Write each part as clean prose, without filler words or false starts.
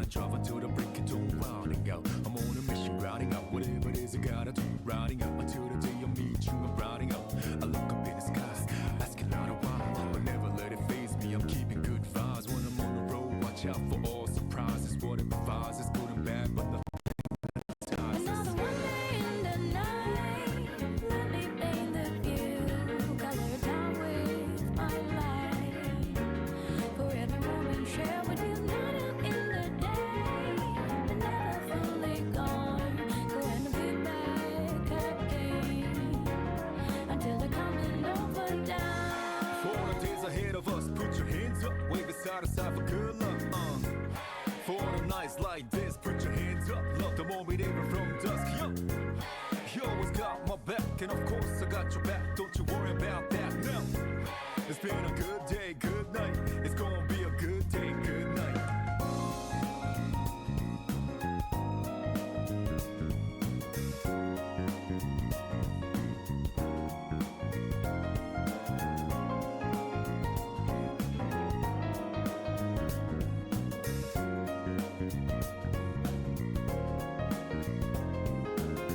Travel to the break of dawn, rounding out. I'm on a mission, grinding out whatever it is I gotta do. Riding out until the day I meet you. I'm riding out. I look up in the skies, asking out a while, but never let it faze me. I'm keeping good vibes when I'm on the road. Watch out for all surprises. What it provides is good and bad, but nothing ties us. Another one day in the night, let me paint the view, color down with my light. For every moment share with you, not out in the day, but never fully gone. Go and be back again until the coming over down. For all the days ahead of us, put your hands up, wave it side to side for good luck. For all the nights like this, put your hands up, love the moment even from dusk. Yo, you always got my back, and of course I got your back. Don't you worry about that now. It's been a good day, good night. It's gonna be a good day, good night.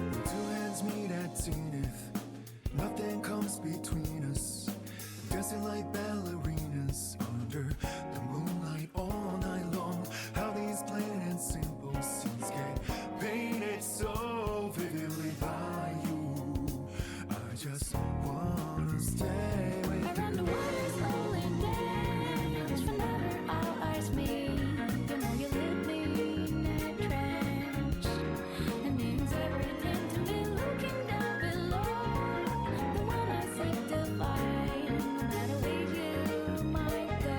When two hands meet at zenith, nothing comes between us. Dancing like ballerinas under the moonlight all night long. How these plain and simple scenes get painted so vividly by you. I just wanna stay with Around the you. world is only dance, whenever our eyes meet. You know you leave me in a trance. It means everything to me looking down below. The one I seek to find, no matter where you might go.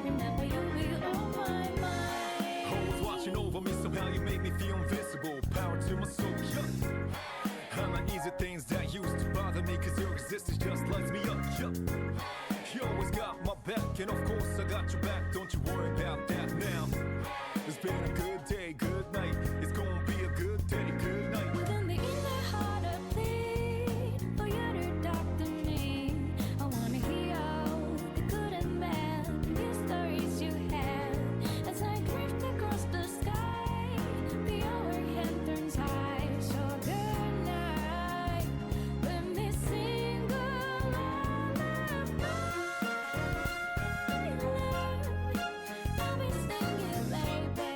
Remember you'll be on my mind. Always watching over me, somehow you make me feel invisible. Power to my soul, yeah. I'm not easy things that used to bother me, cause your existence just lights me up, yeah. You always got my back, and of course I got your back. Don't you worry about that now. It's been a good day, good night. It's gonna be a good day, good night. Within the inner heart I plead for you to talk to me. I wanna hear all the good and bad news stories you have. As I drift across the sky, the overhead turns high. So good night, let me sing a lullaby. I'll be singing, baby.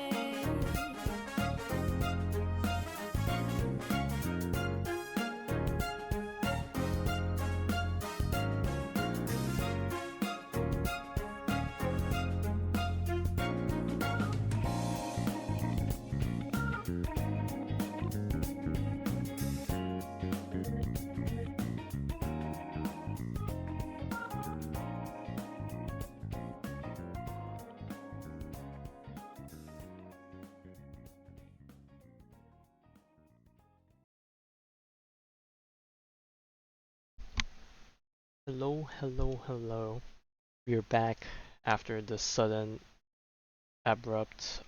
Hello, hello, hello. We're back after the sudden, abrupt,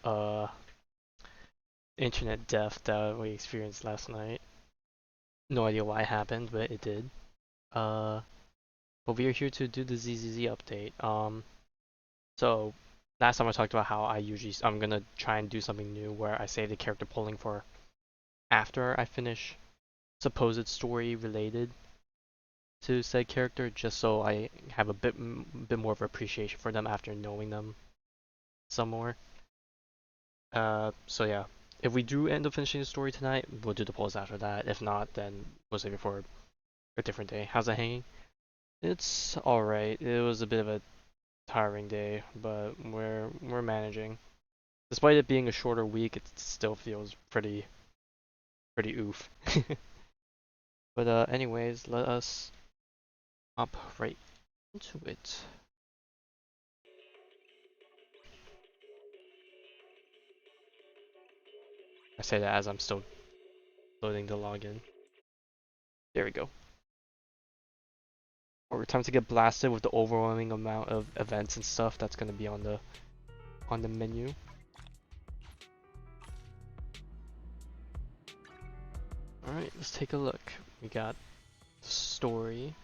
internet death that we experienced last night. No idea why it happened, but it did. But we are here to do the ZZZ update. So last time I talked about how I'm gonna try and do something new where I save the character polling for after I finish supposed story related to said character, just so I have a bit more of appreciation for them after knowing them some more. So yeah, if we do end up finishing the story tonight, we'll do the polls after that. If not, then we'll save it for a different day. How's that hanging? It's alright. It was a bit of a tiring day, but we're managing. Despite it being a shorter week, it still feels pretty oof. But anyways, let us hop right into it. I say that as I'm still loading the login. There we go. Or time to get blasted with the overwhelming amount of events and stuff that's gonna be on the menu. Alright, let's take a look. We got story.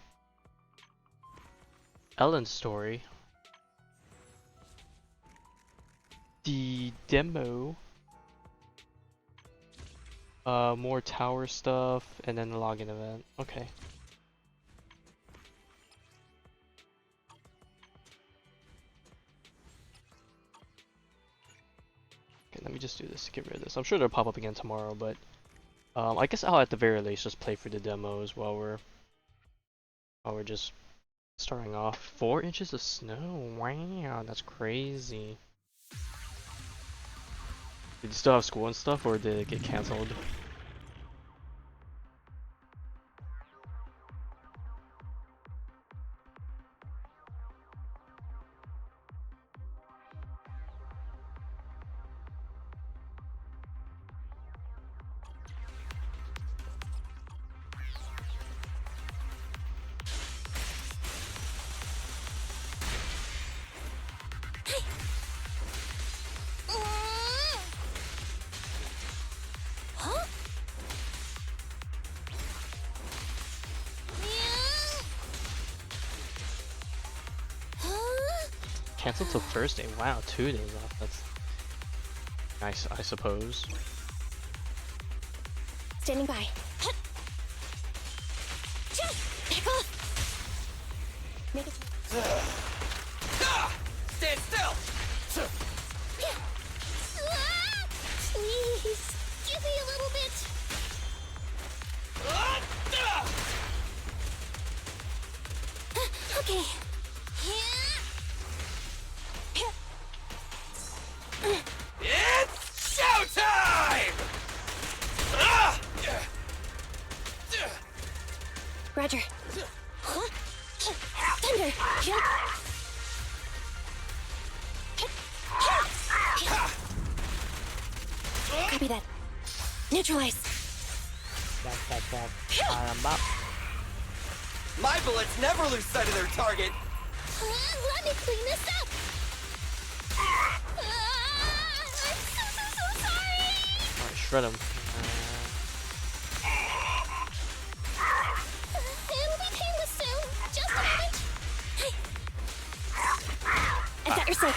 Ellen's story. The demo. More tower stuff, and then the login event. Okay. Okay, let me just do this to get rid of this. I'm sure they'll pop up again tomorrow, but I guess I'll at the very least just play for the demos while we're just starting off. 4 inches of snow. Wow, that's crazy. Did you still have school and stuff, or did it get cancelled? Cancelled till Thursday. Wow, 2 days off. That's nice, I suppose. Standing by. Back off. Make it. Stand still! Please, give me a little bit. Okay. It's showtime! Roger. Thunder, jump. Copy that. Neutralize. My bullets never lose sight of their target. Let me clean this up. I'm so sorry. Alright, shred him. It'll be painless soon. Just a moment. I've got your six.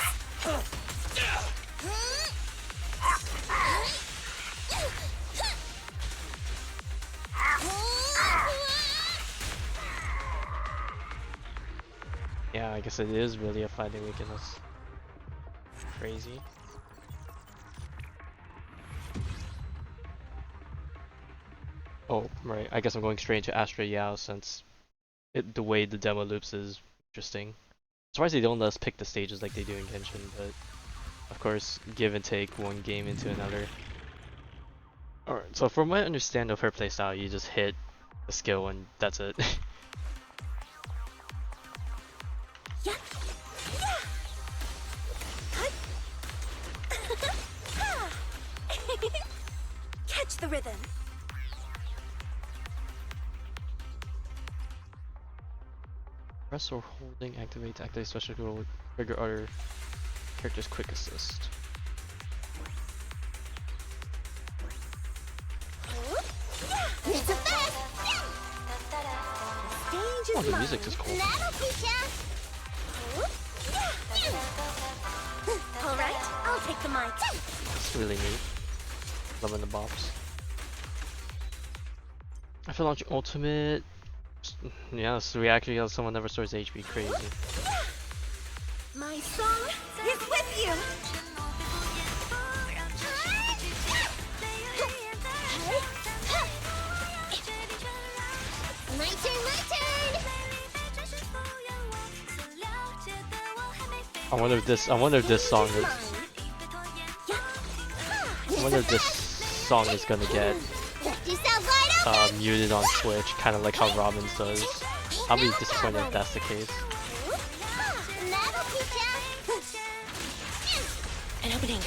Yeah, I guess it is really a fighting weakness. Crazy. Oh, right. I guess I'm going straight into Astra Yao since the way the demo loops is interesting. Surprised they don't let us pick the stages like they do in Genshin, but of course, give and take one game into another. Alright, so from what I understand of her playstyle, you just hit a skill and that's it. Yeah. Catch the rhythm. Press or holding activate to activate special skill with trigger other character's quick assist. Oh, the music is cool. All right, I'll take the mic. It's really neat. Loving the bops. I feel launch ultimate. Yeah, this reaction yells someone never stores HP. Crazy. My song is with you. My turn, my turn. I wonder if this song is. I wonder if this song is gonna get muted on Twitch, kind of like how Robin's does. I'll be disappointed if that's the case. An opening.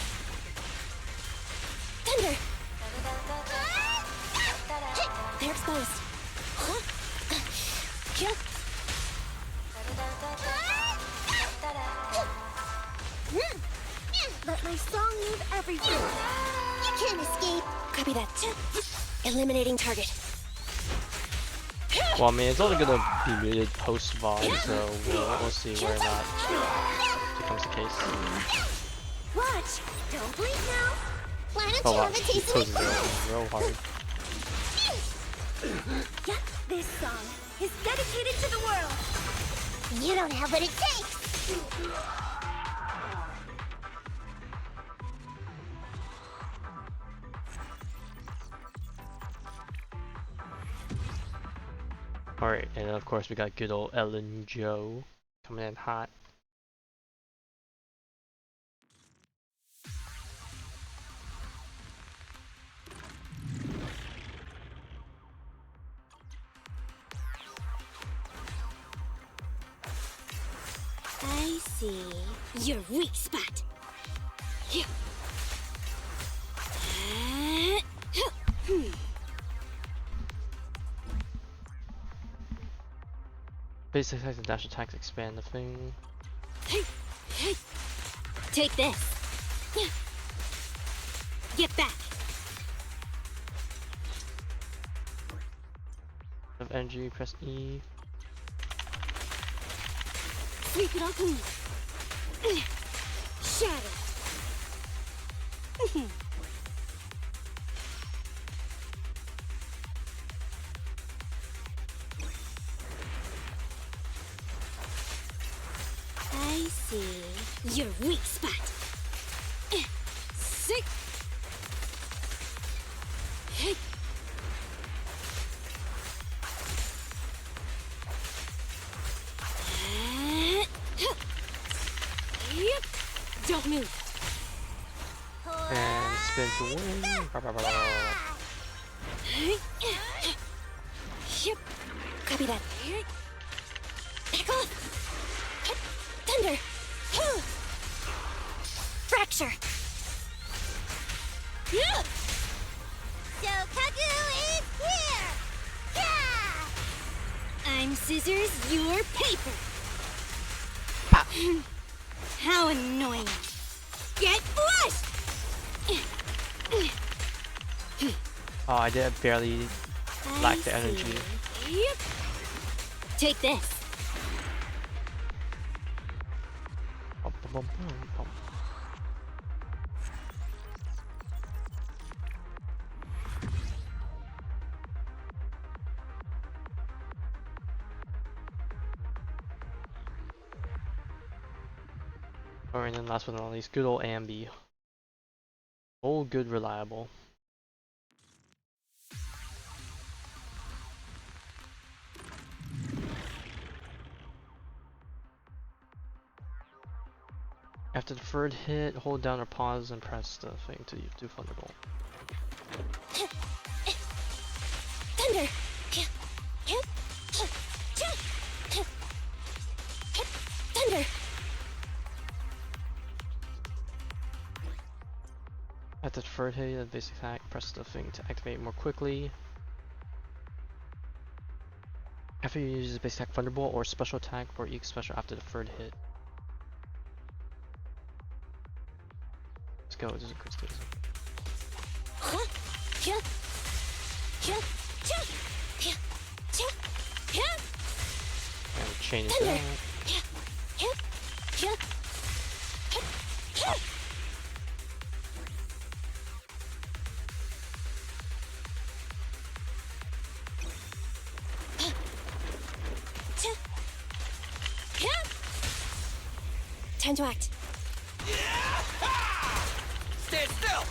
Thunder. They're exposed. Huh? I'll leave everything. You can't escape. Copy that. Eliminating target. Well, I mean, it's only gonna be muted post VOD, so we'll see where or not becomes the case. Watch. Don't blink now. Why don't Oh you wow, have a he taste of poses it? it real hard. Yeah, this song is dedicated to the world. You don't have what it takes. Alright, and of course we got good old Ellen Joe coming in hot. I see. Your weak spot. Here. Basic attacks and dash attacks expand the thing. Take this. Get back. Of energy, press E. Sweep it all clean. Shatter. I see. Your weak spot. Sick. Hey. Yep. Don't move. And spin to win. Yep. Copy that. Back off. Thunder. Fracture. So Kagu is here. I'm scissors, you're paper. How annoying. Get flushed. Oh, I did barely lack the energy. Yep. Take this. Bum, bum, bum, bum. Alright, and then last but not least, good old Ambi. Old, good, reliable. After the third hit, hold down or pause and press the thing to do Thunderbolt. Thunder. Thunder. After the third hit, the basic attack, press the thing to activate more quickly. After you use the basic attack, Thunderbolt or special attack or each special after the third hit. Let's go, this is a quick stage. And chain it down. Time to act. Stand still!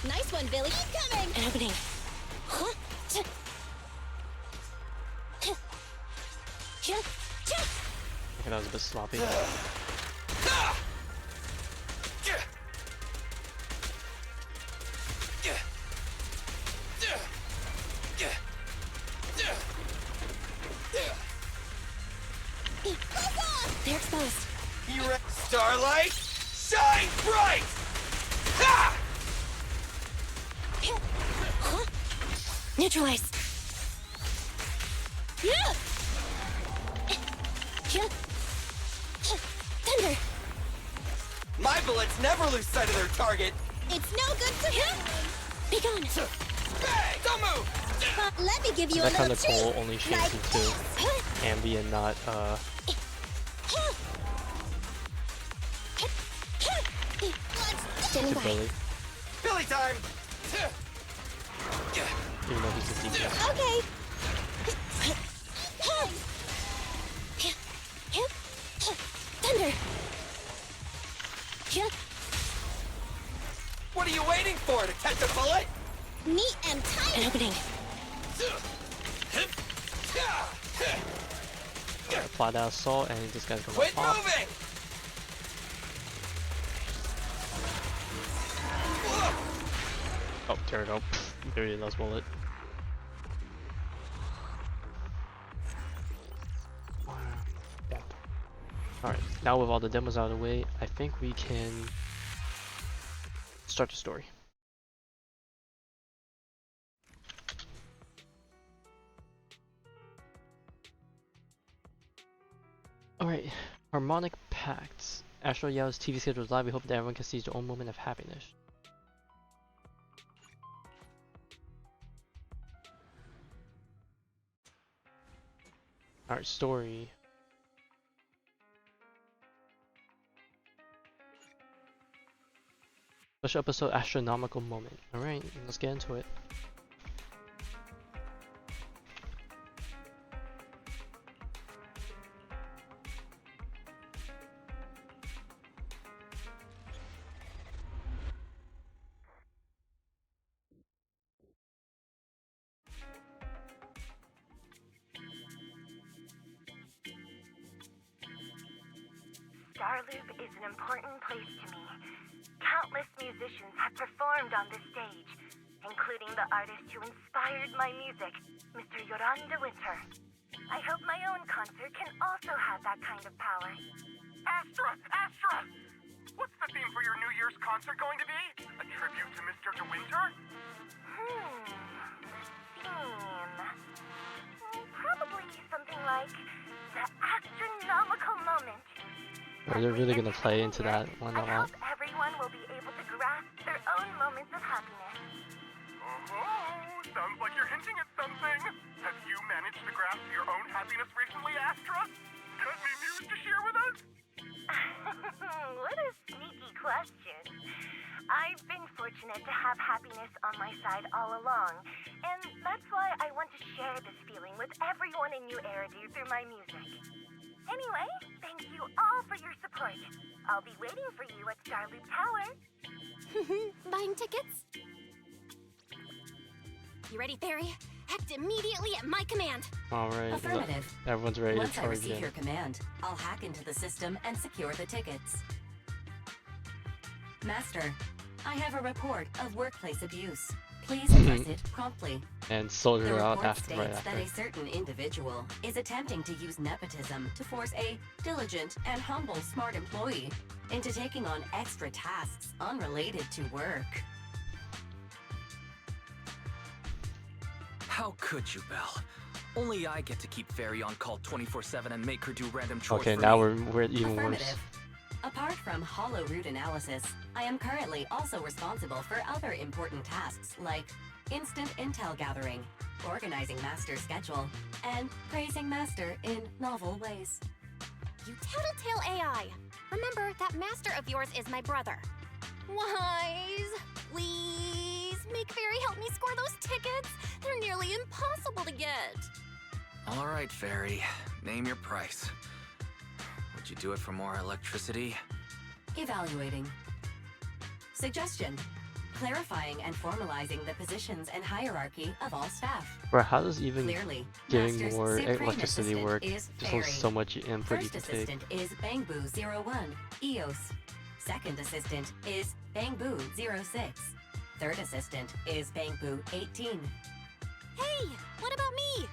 Nice one, Billy. Coming. An opening. Okay, that was a bit sloppy. They're exposed. Starlight, shine bright! Ha! Neutralize. Thunder. My bullets never lose sight of their target. It's no good to me. Be gone. Hey, don't move! Let me give you That a kind little of treat. goal only shapes into Ambi and not Standing to by. Billy, Billy time! even though he's a DJ. Okay. Thunder. What are you waiting for, to catch a bullet? Neat and tight. An opening. Apply that assault, and this guy's gonna Quit pop. moving! Oh, there we go. There he is, bullet. Yep. Alright, now with all the demos out of the way, I think we can start the story. Alright, Harmonic Pacts. Astra Yao's TV schedule is live. We hope that everyone can seize their own moment of happiness. Alright, story. Special episode Astra-nomical moment. Alright, let's get into it. Starloop is an important place to me. Countless musicians have performed on this stage, including the artist who inspired my music, Mr. Yoranda Winter. I hope my own concert can also have that kind of power. Astra! Astra! What's the theme for your New Year's concert going to be? A tribute to Mr. De Winter? Theme. Probably something like the astronomical moment. Are they really gonna play into that one a I lot? hope everyone will be able to grasp their own moments of happiness. Oh, sounds like you're hinting at something. Have you managed to grasp your own happiness recently, Astra? Got any news to share with us? What a sneaky question. I've been fortunate to have happiness on my side all along, and that's why I want to share this feeling with everyone in New Eridu through my music. Anyway, thank you all for your support. I'll be waiting for you at Starloop Tower. Buying tickets? You ready, Fairy? Act immediately at my command. Alright, Affirmative. everyone's ready Once to I charge receive in. your command, I'll hack into the system and secure the tickets. Master, I have a report of workplace abuse. Please address it promptly. And sold The her out report after, right states that after. a certain individual is attempting to use nepotism to force a diligent and humble smart employee into taking on extra tasks unrelated to work. How could you, Belle? Only I get to keep Fairy on call 24/7 and make her do random chores Okay, for now me. we're even worse. Affirmative. Apart from hollow root analysis, I am currently also responsible for other important tasks like instant intel gathering, organizing Master's schedule, and praising Master in novel ways. You tattletale AI. Remember, that master of yours is my brother. Wise, please make Fairy help me score those tickets. They're nearly impossible to get. All right, Fairy. Name your price. Would you do it for more electricity? Evaluating. Suggestion. Clarifying and formalizing the positions and hierarchy of all staff. Bro, how does even Clearly, getting Master's more supreme electricity assistant work? is There's Fairy. so much input you First can take. assistant is Bangbu 01, EOS. Second assistant is Bangbu 06. Third assistant is Bangbu 18. Hey, what about me?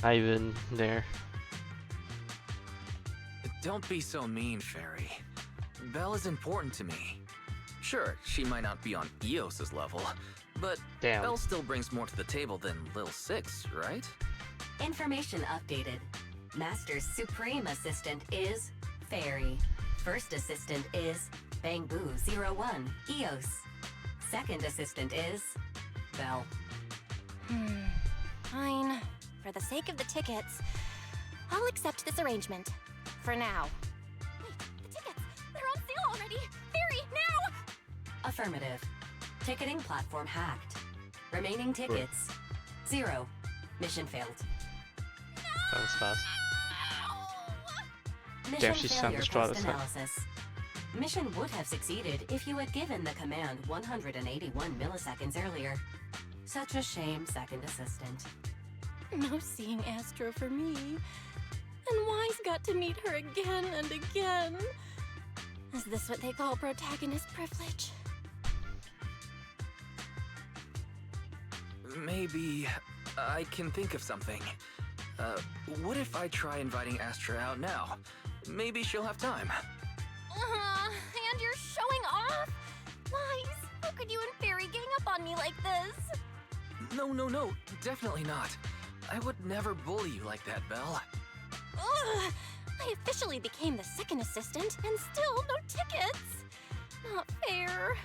Not even there. Don't be so mean, Fairy. Belle is important to me. Sure, she might not be on Eos's level, but Damn. Belle still brings more to the table than Lil Six, right? Information updated. Master's supreme assistant is Fairy. First assistant is Bangbu01, EOS. Second assistant is Belle. Fine. For the sake of the tickets, I'll accept this arrangement. For now. Wait, the tickets! They're on sale already! Hurry, now! Affirmative. Ticketing platform hacked. Remaining tickets 0. Mission failed. That was fast. Mission Damn, she sounded failure distraught as heck. post-analysis. Mission would have succeeded if you had given the command 181 milliseconds earlier. Such a shame, second assistant. No seeing Astra for me. And Wise got to meet her again and again. Is this what they call protagonist privilege? Maybe I can think of something. What if I try inviting Astra out now? Maybe she'll have time. And you're showing off? Wise, how could you and Fairy gang up on me like this? No, definitely not. I would never bully you like that, Belle. Ugh! I officially became the second assistant, and still no tickets! Not fair.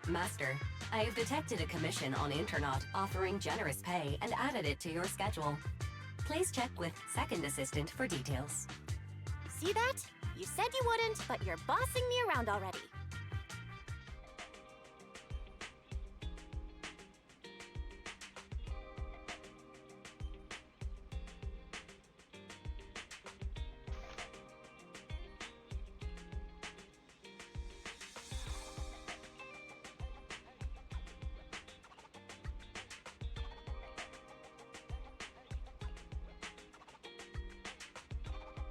Master, I have detected a commission on Internet offering generous pay and added it to your schedule. Please check with second assistant for details. See that? You said you wouldn't, but you're bossing me around already.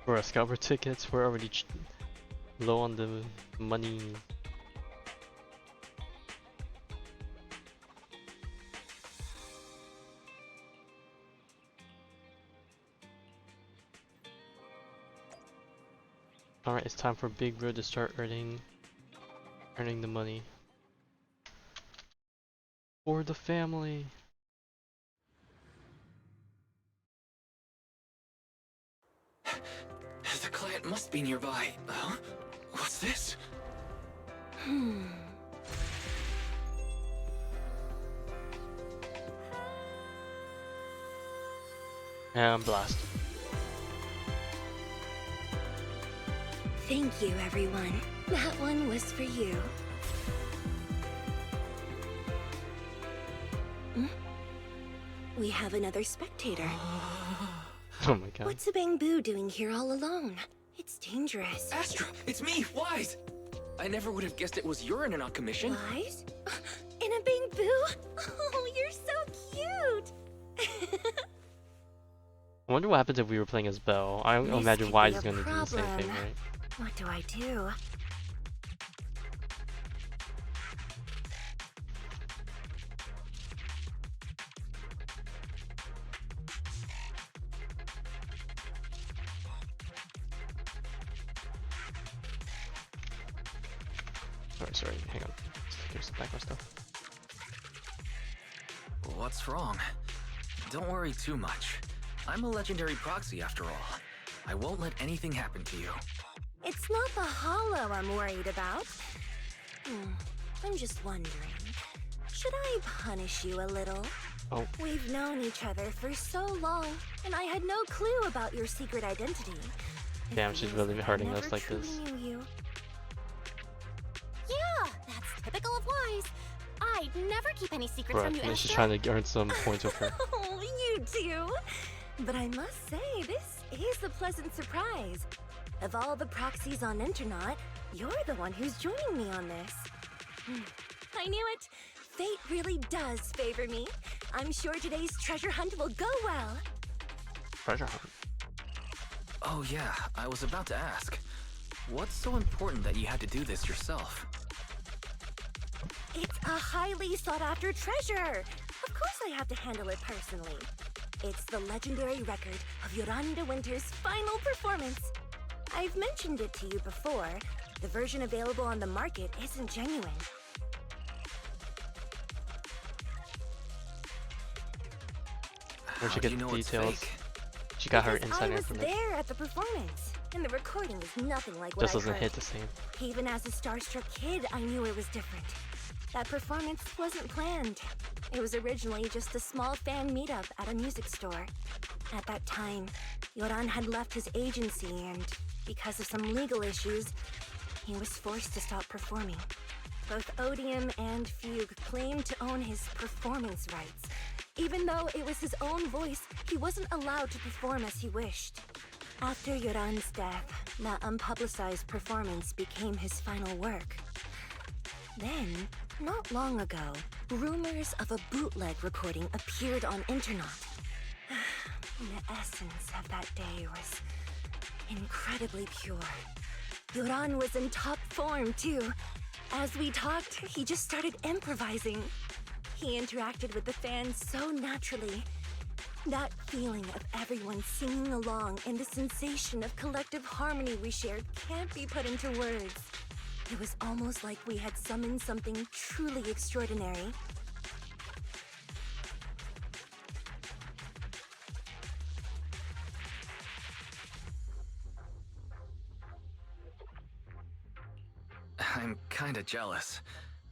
For our scalper tickets, we're already low on the money. Alright, it's time for Big Bro to start earning the money. For the family. The client must be nearby. Huh? What's this? And blast. Thank you, everyone. That one was for you. We have another spectator. Oh my god. What's a Bangbu doing here all alone? It's dangerous. Astra, it's me, Wise! I never would have guessed it was your Internet commission. Wise? In a Bangbu? Oh, you're so cute! I wonder what happens if we were playing as Belle. I This imagine could Wise be is a gonna do the same thing, problem. right? What do I do? Sorry, hang on. Here's some background stuff. What's wrong? Don't worry too much. I'm a legendary proxy after all. I won't let anything happen to you. It's not the hollow I'm worried about. I'm just wondering, should I punish you a little? Oh. We've known each other for so long, and I had no clue about your secret identity. It Damn, she's feels really like I hurting us never like truly this. knew you. Yeah, that's typical of Wise. I'd never keep any secrets Bruh, from you, and she's Astra. trying to earn some points with her. Oh, you do. But I must say, this is a pleasant surprise. Of all the proxies on Internet, you're the one who's joining me on this. I knew it. Fate really does favor me. I'm sure today's treasure hunt will go well. Treasure hunt. Oh yeah, I was about to ask. What's so important that you had to do this yourself? It's a highly sought-after treasure. Of course I have to handle it personally. It's the legendary record of Yolanda Winter's final performance. I've mentioned it to you before. The version available on the market isn't genuine. Where'd she How do get you the know it's details? fake? She got her Because insider I was information. there at the performance. and the recording is nothing like what Just I doesn't heard. hit the same. Even as a starstruck kid, I knew it was different. That performance wasn't planned. It was originally just a small fan meetup at a music store. At that time, Yoran had left his agency and, because of some legal issues, he was forced to stop performing. Both Odium and Fugue claimed to own his performance rights. Even though it was his own voice, he wasn't allowed to perform as he wished. After Yoran's death, that unpublicized performance became his final work. Then, not long ago, rumors of a bootleg recording appeared on internet. The essence of that day was incredibly pure. Yoran was in top form, too. As we talked, he just started improvising. He interacted with the fans so naturally. That feeling of everyone singing along and the sensation of collective harmony we shared can't be put into words. It was almost like we had summoned something truly extraordinary. I'm kinda jealous.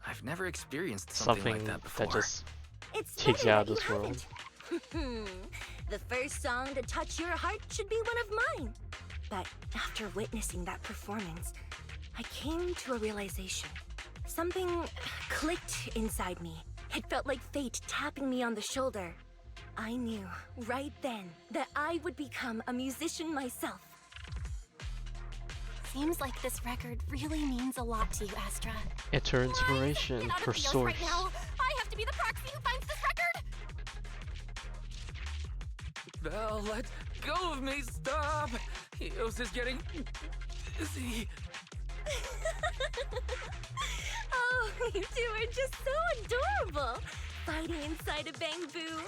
I've never experienced something like that before. just It's takes funny you out of that this you world. haven't. The first song to touch your heart should be one of mine. But after witnessing that performance, I came to a realization. Something clicked inside me. It felt like fate tapping me on the shoulder. I knew right then that I would become a musician myself. Seems like this record really means a lot to you, Astra. It's her inspiration, Get out her of Eos source. right now. I have to be the proxy who finds this record. Belle, let go of me! Stop! Eos is getting dizzy. Oh, you two are just so adorable. Fighting inside a bamboo.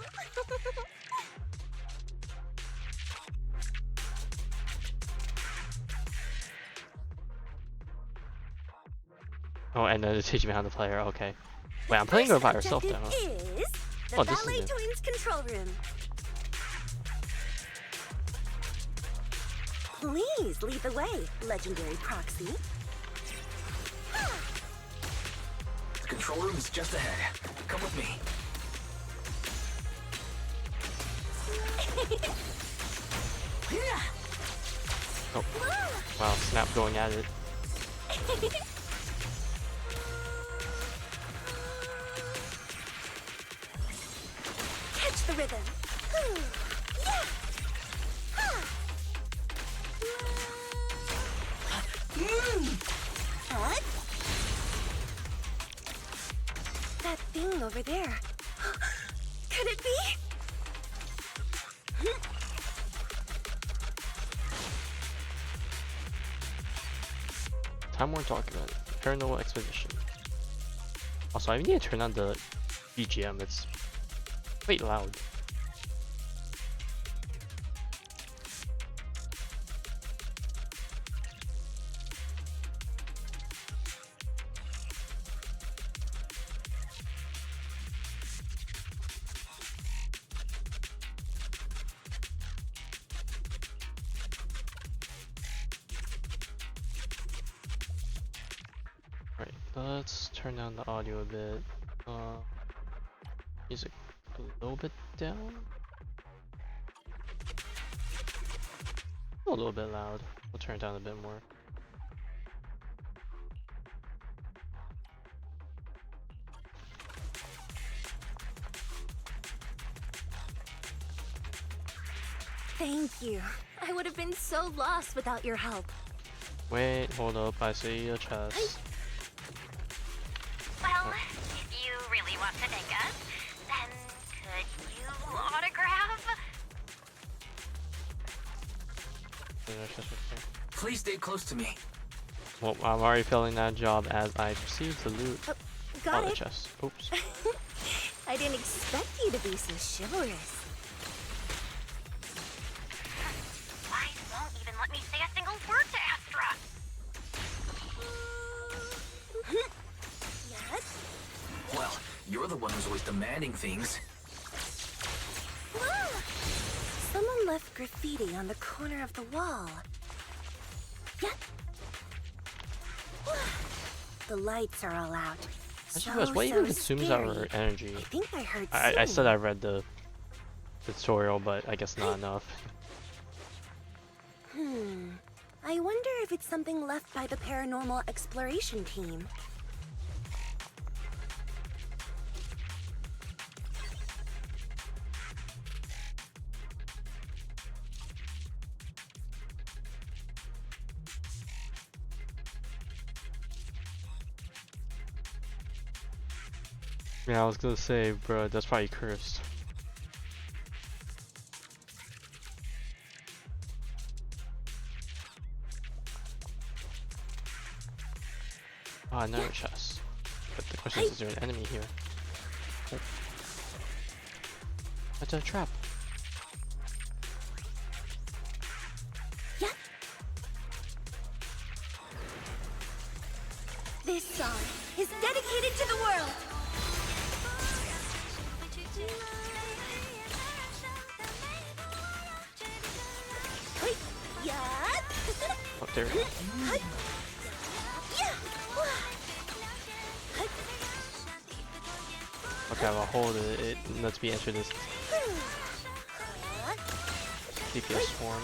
Oh, and then it's teaching me how to play her. Okay. Wait, I'm playing her by herself now. Objective is the Oh, this is Ballet new. Twins control room. Please lead the way, legendary proxy. The control room is just ahead. Come with me. Oh. Wow, Snap going at it. Catch the rhythm. Yeah. Huh? That thing over there. Could it be? Time Warner document. Paranormal Expedition. Also, I need to turn on the BGM. It's quite loud. Right, let's turn down the audio a bit. Music a little bit down. A little bit loud. We'll turn it down a bit more. Thank you. I would have been so lost without your help. Wait, hold up. I see your chest. Well, if you really want to thank us, then could you autograph? Please stay close to me. Well, I'm already filling that job as I proceed to loot all Got the it. chests. Oops. I didn't expect you to be so chivalrous. Wise won't even let me say a single word to Astra. Yes? Well, you're the one who's always demanding things. Someone left graffiti on the corner of the wall. The lights are all out. I just realized, what even consumes our energy? I think I heard I said singing. I read the tutorial, but I guess not enough. I wonder if it's something left by the paranormal exploration team. Yeah, I was gonna say, bro, that's probably cursed. Ah, another chest. But the question is there an enemy here? Oh. That's a trap. This song is dedicated to the world. Oh, there. Okay, I'll hold it. It lets me enter this DPS swarm.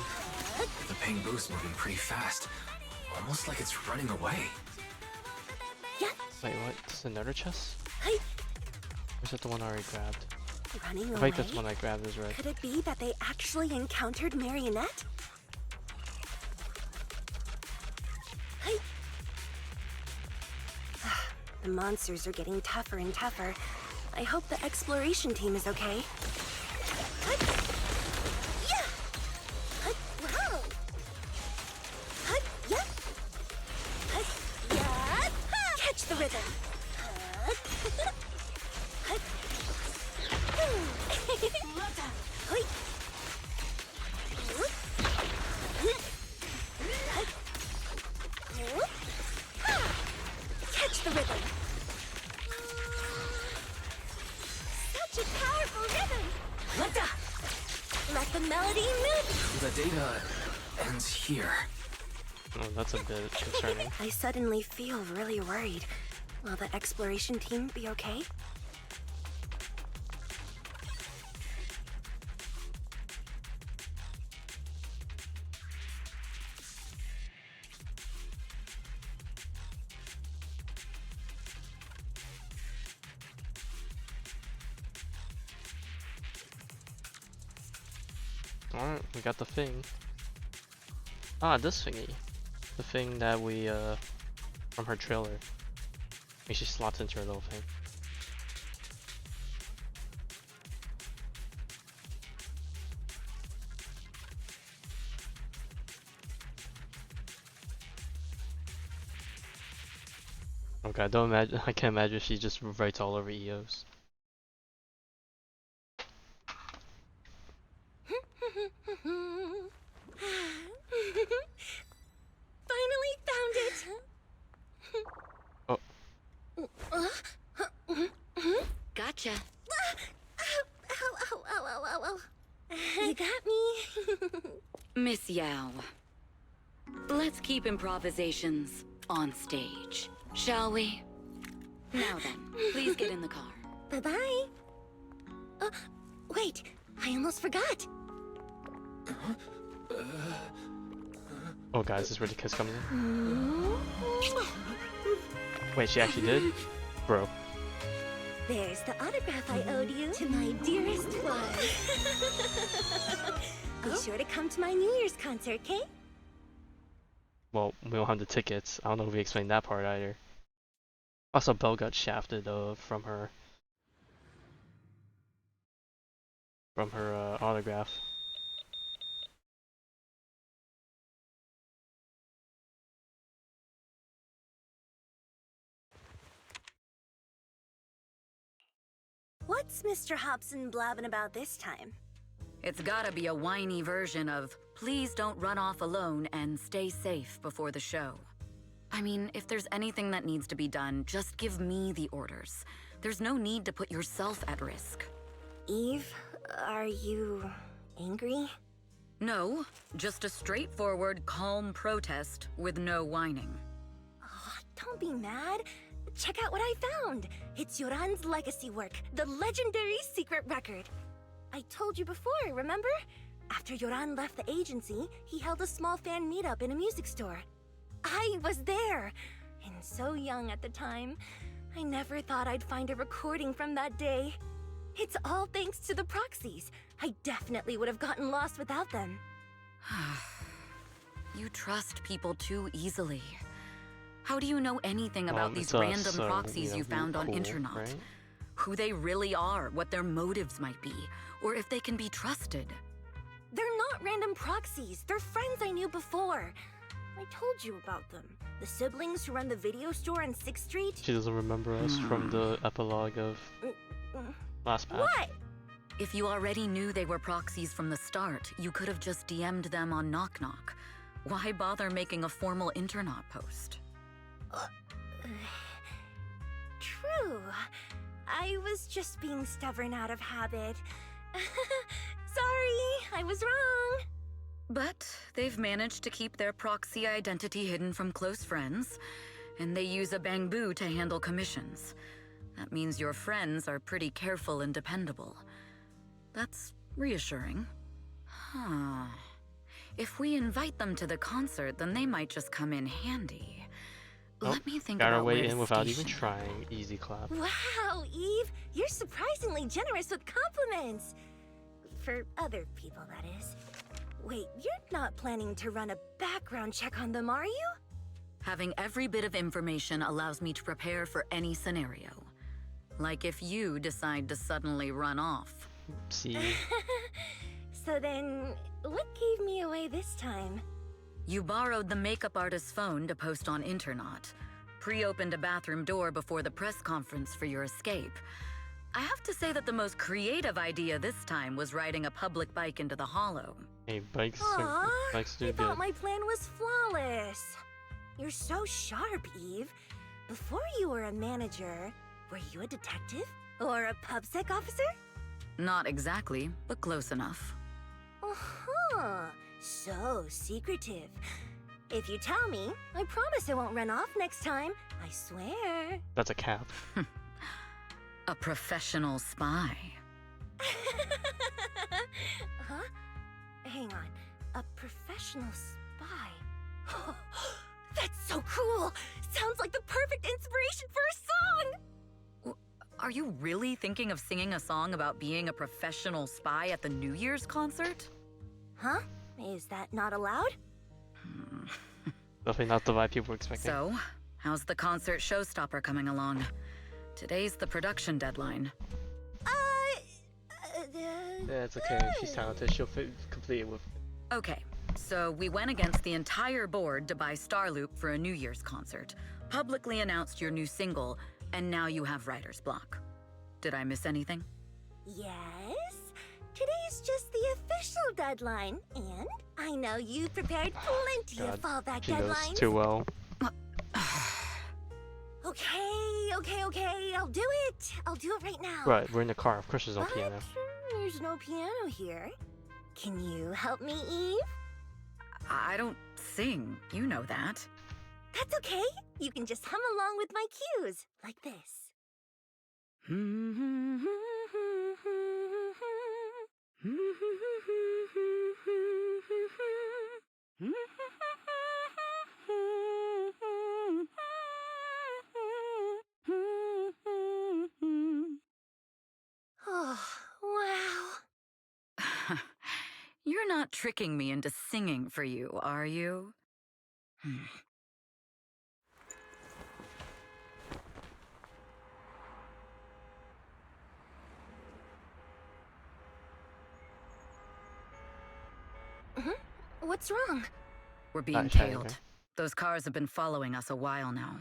The ping boost's moving pretty fast. Almost like it's running away. Wait, what? This is another chest? Or is that the one I already grabbed? Running I away? think that's the one I grabbed is right. Could it be that they actually encountered Marionette? The monsters are getting tougher and tougher. I hope the exploration team is okay. Catch the rhythm. Catch the rhythm. Such a powerful rhythm. Let the melody move. The data ends here. Oh, that's a bit concerning. I suddenly feel really worried. Will the exploration team be okay? Alright, we got the thing. Ah, this thingy. The thing that we, from her trailer. She slots into her little thing. Okay, don't imagine. I can't imagine if she just writes all over EOS. Finally found it. Oh. Gotcha. Ow. You got me. Miss Yao. Let's keep improvisations on stage, shall we? Now then, please get in the car. Bye-bye. Wait, I almost forgot. Oh, guys, this is where the kiss comes in. Wait, she actually did? Bro. There's the autograph I owed you. To my dearest one. Be sure to come to my New Year's concert, okay? Well, we don't have the tickets. I don't know if we explained that part either. Also, Belle got shafted from her autograph. What's Mr. Hobson blabbing about this time? It's gotta be a whiny version of, please don't run off alone and stay safe before the show. I mean, if there's anything that needs to be done, just give me the orders. There's no need to put yourself at risk. Eve, are you angry? No, just a straightforward, calm protest with no whining. Oh, don't be mad. Check out what I found. It's Yoran's legacy work, the legendary secret record. I told you before, remember? After Yoran left the agency, he held a small fan meetup in a music store. I was there, and so young at the time. I never thought I'd find a recording from that day. It's all thanks to the proxies. I definitely would have gotten lost without them. You trust people too easily. How do you know anything about these it's random so, proxies you found on cool, Internet? right? Who they really are, what their motives might be, or if they can be trusted. They're not random proxies. They're friends I knew before. I told you about them. The siblings who run the video store on 6th Street. She doesn't remember us from the epilogue of last patch. What? If you already knew they were proxies from the start, you could have just DM'd them on Knock Knock. Why bother making a formal Internet post? True. I was just being stubborn out of habit. Sorry, I was wrong. But they've managed to keep their proxy identity hidden from close friends, and they use a bamboo to handle commissions. That means your friends are pretty careful and dependable. That's reassuring. Huh. If we invite them to the concert, then they might just come in handy. Let me think Got about our way where to in without even station trying. Easy clap. Wow, Eve, you're surprisingly generous with compliments. For other people, that is. Wait, you're not planning to run a background check on them, are you? Having every bit of information allows me to prepare for any scenario. Like if you decide to suddenly run off. See. So then, what gave me away this time? You borrowed the makeup artist's phone to post on Internet, pre-opened a bathroom door before the press conference for your escape. I have to say that the most creative idea this time was riding a public bike into the hollow. Hey, bikes do I good. thought my plan was flawless. You're so sharp, Eve. Before you were a manager, were you a detective? Or a PubSec officer? Not exactly, but close enough. Uh-huh. So secretive. If you tell me, I promise I won't run off next time. I swear. That's a cap. A professional spy. Huh? Hang on. A professional spy. That's so cool! Sounds like the perfect inspiration for a song! Are you really thinking of singing a song about being a professional spy at the New Year's concert? Huh? Is that not allowed? Definitely not the vibe people were expecting. So, how's the concert showstopper coming along? Today's the production deadline. Yeah, it's okay. She's talented. She'll complete it with. Okay, so we went against the entire board to buy Starloop for a New Year's concert, publicly announced your new single, and now you have writer's block. Did I miss anything? Yes? Today's just the official deadline, and I know you prepared plenty of fallback She knows deadlines. too well. Okay, I'll do it. I'll do it right now. Right, we're in the car. Of course there's no But piano. there's no piano here. Can you help me, Eve? I don't sing, you know that. That's okay. You can just hum along with my cues, like this. Oh, wow. You're not tricking me into singing for you, are you? What's wrong? We're being Not shining, tailed. okay. Those cars have been following us a while now.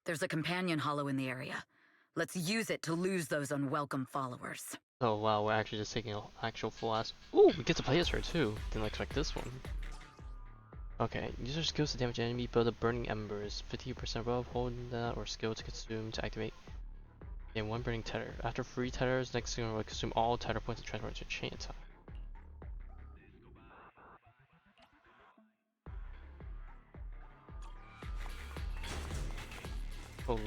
There's a companion hollow in the area. Let's use it to lose those unwelcome followers. Oh wow, we're actually just taking an actual full ass. Ooh, we get to play as her too. Didn't expect this one. Okay, user skills to damage enemy, build up burning embers. 50% above, holding that or skill to consume to activate. And one burning tether. After 3 tethers, next skill will consume all tether points and transfer into chain attack. Holy.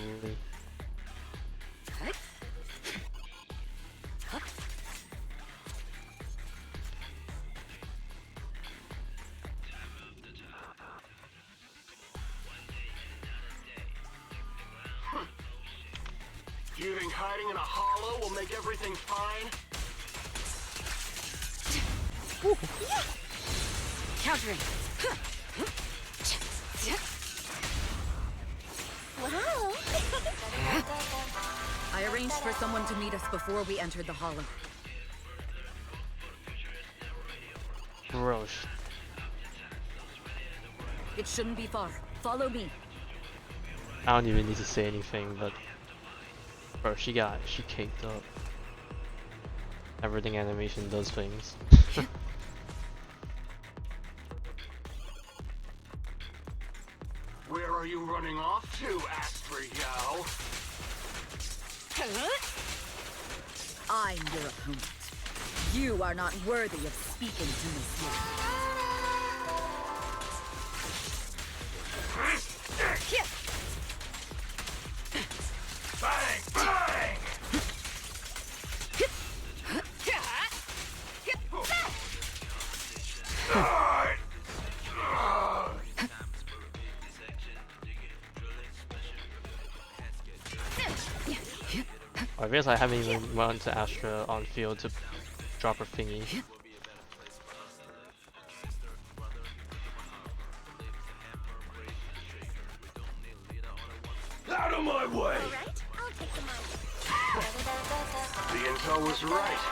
Do you think hiding in a hollow will make everything fine? Countering. Wow! I arranged for someone to meet us before we entered the hollow. Gross. It shouldn't be far. Follow me. I don't even need to say anything, but bro, she caked up. Everything animation does things. Where are you running off to, Astra Yao? I'm your opponent. You are not worthy of speaking to me, Bang! Bang! I guess I haven't even run to Astra on field to drop her thingy. Out of my way! Alright, I'll take the mic. The intel was right.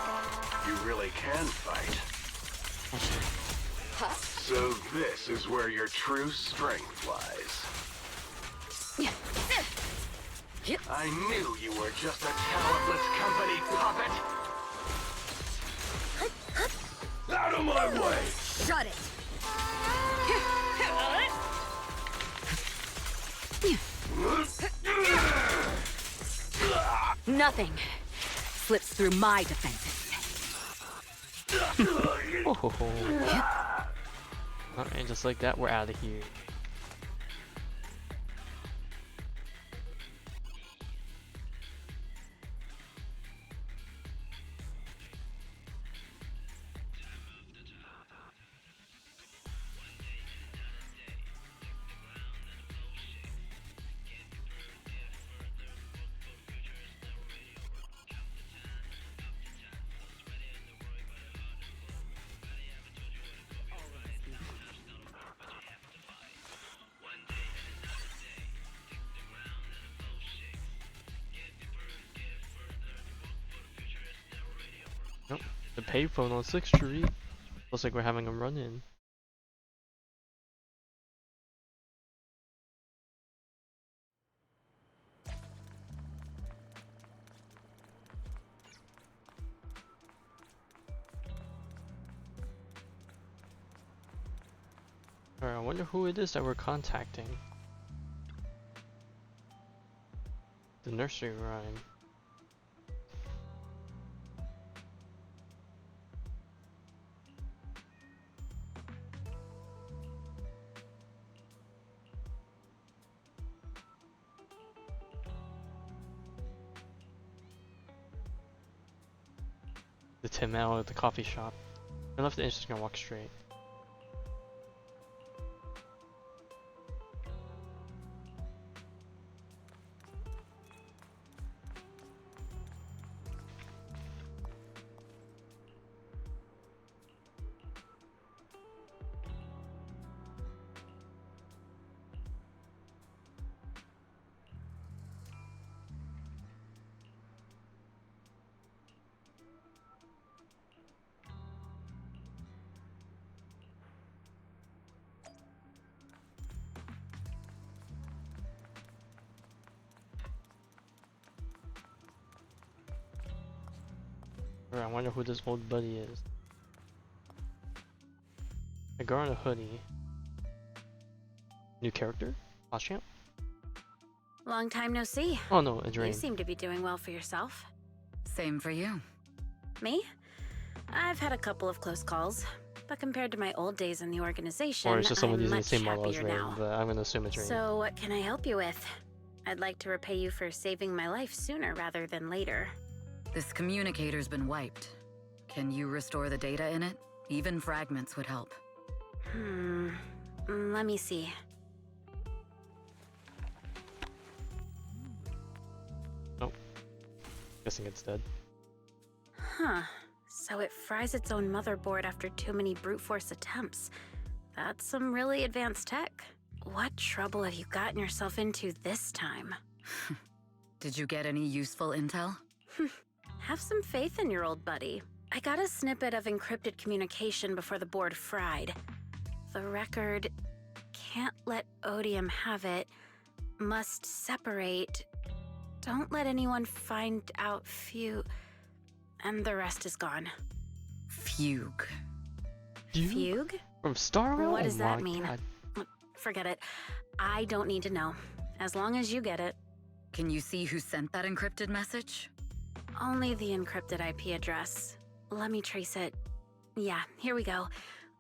You really can fight. So this is where your true strength lies. I knew you were just a talentless company puppet! Out of my way! Shut it! Nothing slips through my defenses. Alright, just like that, we're out of here. Nope, the payphone on 6th Street. Looks like we're having a run-in. Alright, I wonder who it is that we're contacting. The nursery rhyme. The Tim Al at the coffee shop. I left the entrance, gonna walk straight. I wonder who this old buddy is. A girl in a hoodie. New character? Last champ? Long time no see. Oh no, a dream. You seem to be doing well for yourself. Same for you. Me? I've had a couple of close calls, but compared to my old days in the organization, Or it's just someone I'm using the much same model as happier Rain, now. but I'm gonna assume it's Rain. So what can I help you with? I'd like to repay you for saving my life sooner rather than later. This communicator's been wiped. Can you restore the data in it? Even fragments would help. Let me see. Oh. Guessing it's dead. Huh. So it fries its own motherboard after too many brute force attempts. That's some really advanced tech. What trouble have you gotten yourself into this time? Did you get any useful intel? Have some faith in your old buddy. I got a snippet of encrypted communication before the board fried. The record can't let Odium have it. Must separate. Don't let anyone find out and the rest is gone. Fugue. Fugue? From Star Wars? What does Oh that my mean? God. Forget it. I don't need to know. As long as you get it. Can you see who sent that encrypted message? Only the encrypted IP address. Let me trace it. Yeah, here we go.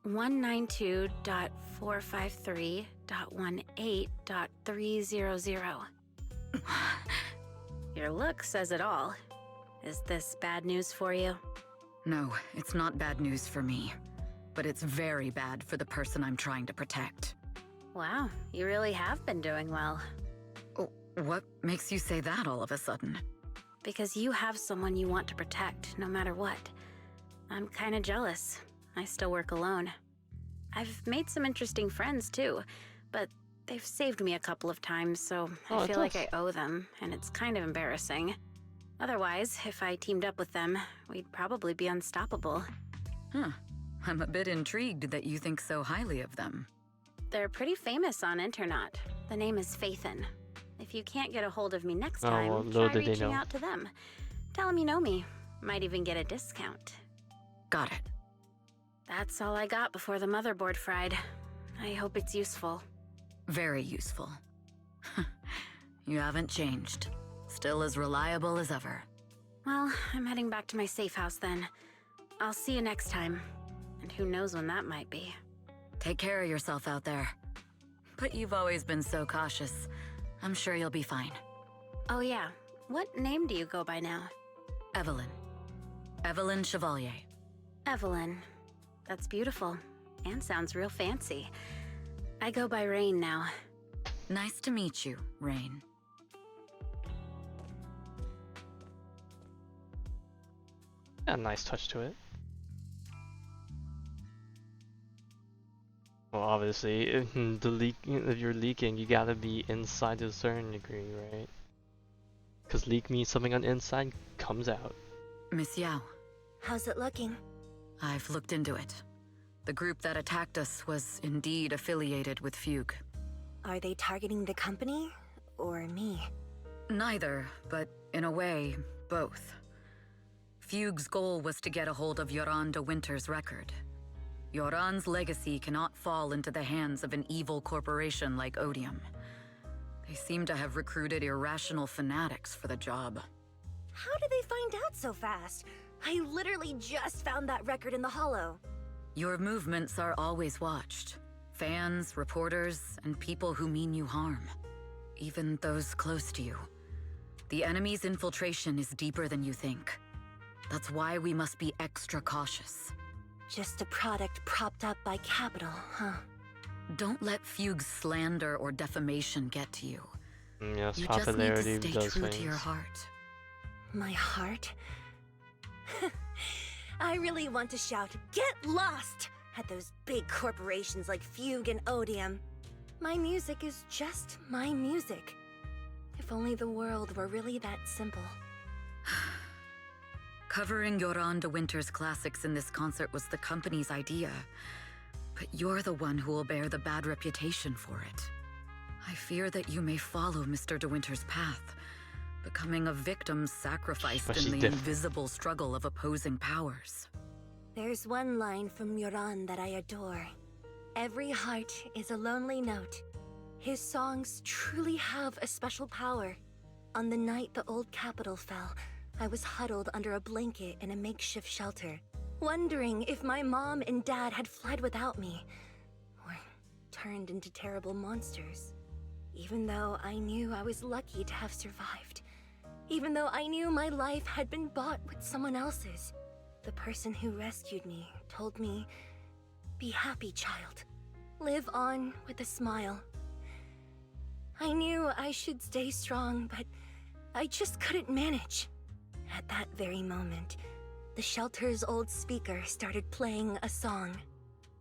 192.453.18.300. Your look says it all. Is this bad news for you? No, it's not bad news for me. But it's very bad for the person I'm trying to protect. Wow, you really have been doing well. Oh, what makes you say that all of a sudden? Because you have someone you want to protect, no matter what. I'm kinda jealous. I still work alone. I've made some interesting friends, too, but they've saved me a couple of times, so I feel like I owe them, and it's kind of embarrassing. Otherwise, if I teamed up with them, we'd probably be unstoppable. Huh. I'm a bit intrigued that you think so highly of them. They're pretty famous on Internet. The name is Faithin. If you can't get a hold of me next time, try reaching out to them. Tell them you know me. Might even get a discount. Got it. That's all I got before the motherboard fried. I hope it's useful. Very useful. You haven't changed. Still as reliable as ever. Well, I'm heading back to my safe house then. I'll see you next time. And who knows when that might be. Take care of yourself out there. But you've always been so cautious. I'm sure you'll be fine. Oh yeah, what name do you go by now? Evelyn. Evelyn Chevalier. Evelyn. That's beautiful. And sounds real fancy. I go by Rain now. Nice to meet you, Rain. A nice touch to it. Well, obviously, if you're leaking, you gotta be inside to a certain degree, right? Because leak means something on the inside comes out. Miss Yao. How's it looking? I've looked into it. The group that attacked us was indeed affiliated with Fugue. Are they targeting the company or me? Neither, but in a way, both. Fugue's goal was to get a hold of Yoran de Winter's record. Yoran's legacy cannot fall into the hands of an evil corporation like Odium. They seem to have recruited irrational fanatics for the job. How did they find out so fast? I literally just found that record in the hollow. Your movements are always watched. Fans, reporters, and people who mean you harm. Even those close to you. The enemy's infiltration is deeper than you think. That's why we must be extra cautious. Just a product propped up by capital, huh? Don't let Fugue's slander or defamation get to you. Yes, You just need popularity to stay does true things. to your heart. My heart? I really want to shout, "Get lost!" at those big corporations like Fugue and Odium. My music is just my music. If only the world were really that simple. Covering Yoran de Winter's classics in this concert was the company's idea. But you're the one who will bear the bad reputation for it. I fear that you may follow Mr. de Winter's path, becoming a victim sacrificed in the invisible struggle of opposing powers. There's one line from Yoran that I adore. Every heart is a lonely note. His songs truly have a special power. On the night the old capital fell, I was huddled under a blanket in a makeshift shelter, wondering if my mom and dad had fled without me, or turned into terrible monsters. even though I knew I was lucky to have survived. Even though I knew my life had been bought with someone else's. The person who rescued me told me, "Be happy, child. Live on with a smile." I knew I should stay strong, but I just couldn't manage. At that very moment, the shelter's old speaker started playing a song.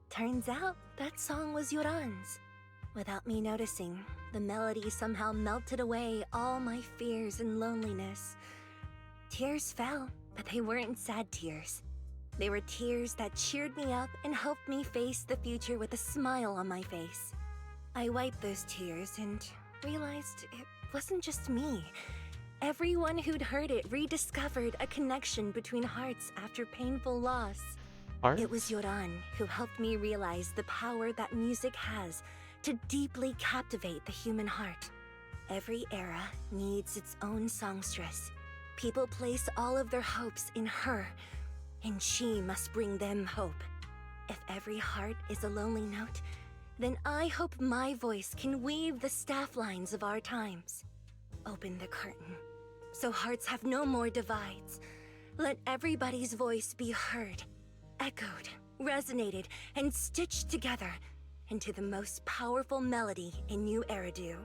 Turns out that song was Yoran's. Without me noticing, the melody somehow melted away all my fears and loneliness. Tears fell, but they weren't sad tears. They were tears that cheered me up and helped me face the future with a smile on my face. I wiped those tears and realized it wasn't just me. Everyone who'd heard it rediscovered a connection between hearts after painful loss. Hearts? It was Yoran who helped me realize the power that music has to deeply captivate the human heart. Every era needs its own songstress. People place all of their hopes in her, and she must bring them hope. If every heart is a lonely note, then I hope my voice can weave the staff lines of our times. Open the curtain, so hearts have no more divides. Let everybody's voice be heard, echoed, resonated, and stitched together into the most powerful melody in New Eridu.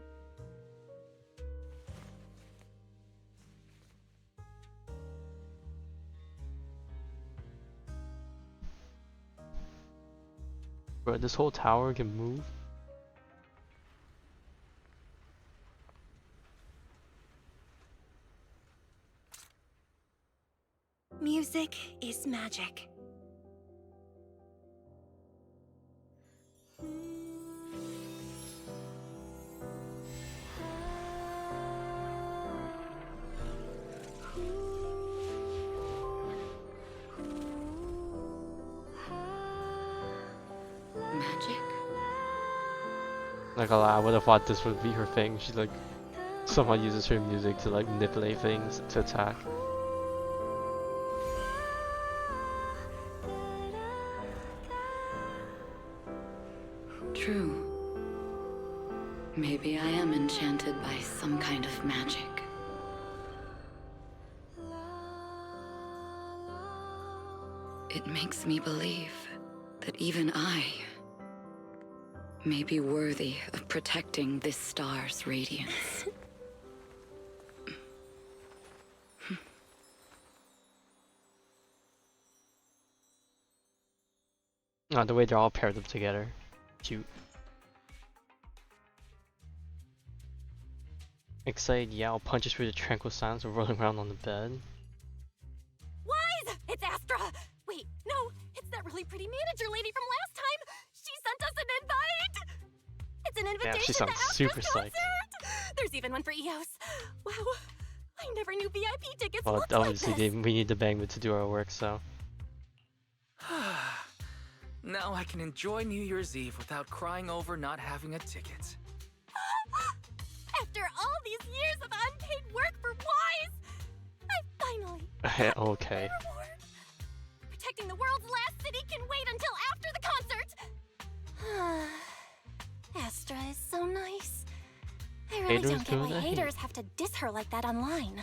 Bro, this whole tower can move? Music is magic. Magic? Like, I would have thought this would be her thing. She like somehow uses her music to like manipulate things to attack. True. Maybe I am enchanted by some kind of magic. It makes me believe that even I may be worthy of protecting this star's radiance. Oh, the way they're all paired up together. Cute. Excited Yao punches through the tranquil silence of rolling around on the bed. Wise! It's Astra! Wait, no, it's that really pretty manager lady from last time! She sent us an invite! It's an invitation Yeah, she to sounds Astra's super concert! psyched. There's even one for EOS. Wow, I never knew VIP tickets Well, looked obviously like this. we need the Bangman to do our work, so. Now I can enjoy New Year's Eve without crying over not having a ticket. After all these years of unpaid work for Wise, I finally Okay. my reward. Protecting the world's last city can wait until after the concert. Astra is so nice. I really Haters don't get gonna why hate. haters have to diss her like that online.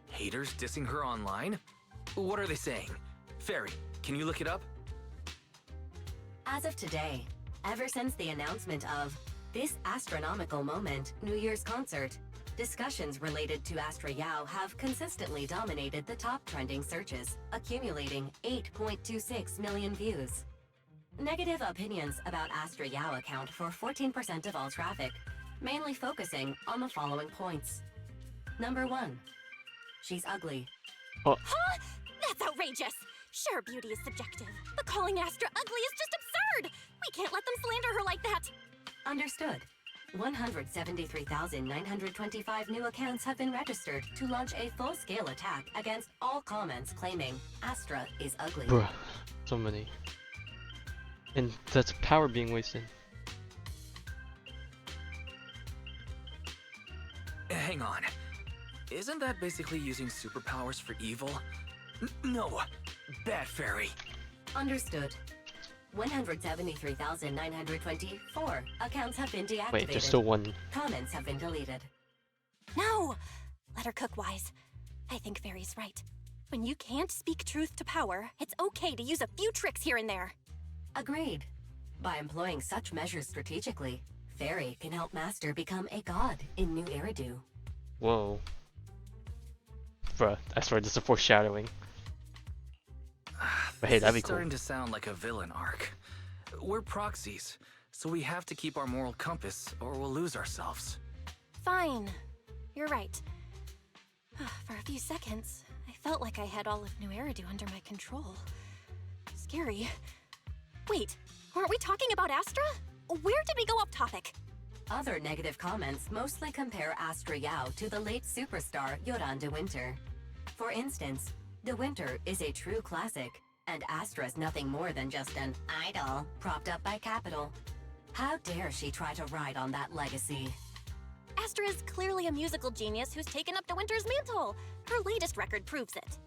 Haters dissing her online? What are they saying? Fairy, can you look it up? As of today, ever since the announcement of this astronomical moment New Year's concert, discussions related to Astra Yao have consistently dominated the top trending searches, accumulating 8.26 million views. Negative opinions about Astra Yao account for 14% of all traffic, mainly focusing on the following points. Number 1. She's ugly. Huh? That's outrageous! Sure, beauty is subjective, but calling Astra ugly is just absurd! We can't let them slander her like that! Understood. 173,925 new accounts have been registered to launch a full-scale attack against all comments claiming Astra is ugly. Bruh. So many. And that's power being wasted. Hang on. Isn't that basically using superpowers for evil? No! Bad Fairy! Understood. 173,924 accounts have been deactivated. Wait, there's still one. Comments have been deleted. No! Let her cook, Wise. I think Fairy's right. When you can't speak truth to power, it's okay to use a few tricks here and there. Agreed. By employing such measures strategically, Fairy can help Master become a god in New Eridu. Whoa. Bruh, I swear this is a foreshadowing. But hey, that'd be It's cool. starting to sound like a villain arc. We're proxies, so we have to keep our moral compass or we'll lose ourselves. Fine. You're right. For a few seconds, I felt like I had all of New Eridu under my control. Scary. Wait, weren't we talking about Astra? Where did we go off topic? Other negative comments mostly compare Astra Yao to the late superstar Yoran de Winter. For instance, De Winter is a true classic, and Astra's nothing more than just an idol propped up by capital. How dare she try to ride on that legacy? Astra is clearly a musical genius who's taken up De Winter's mantle. Her latest record proves it.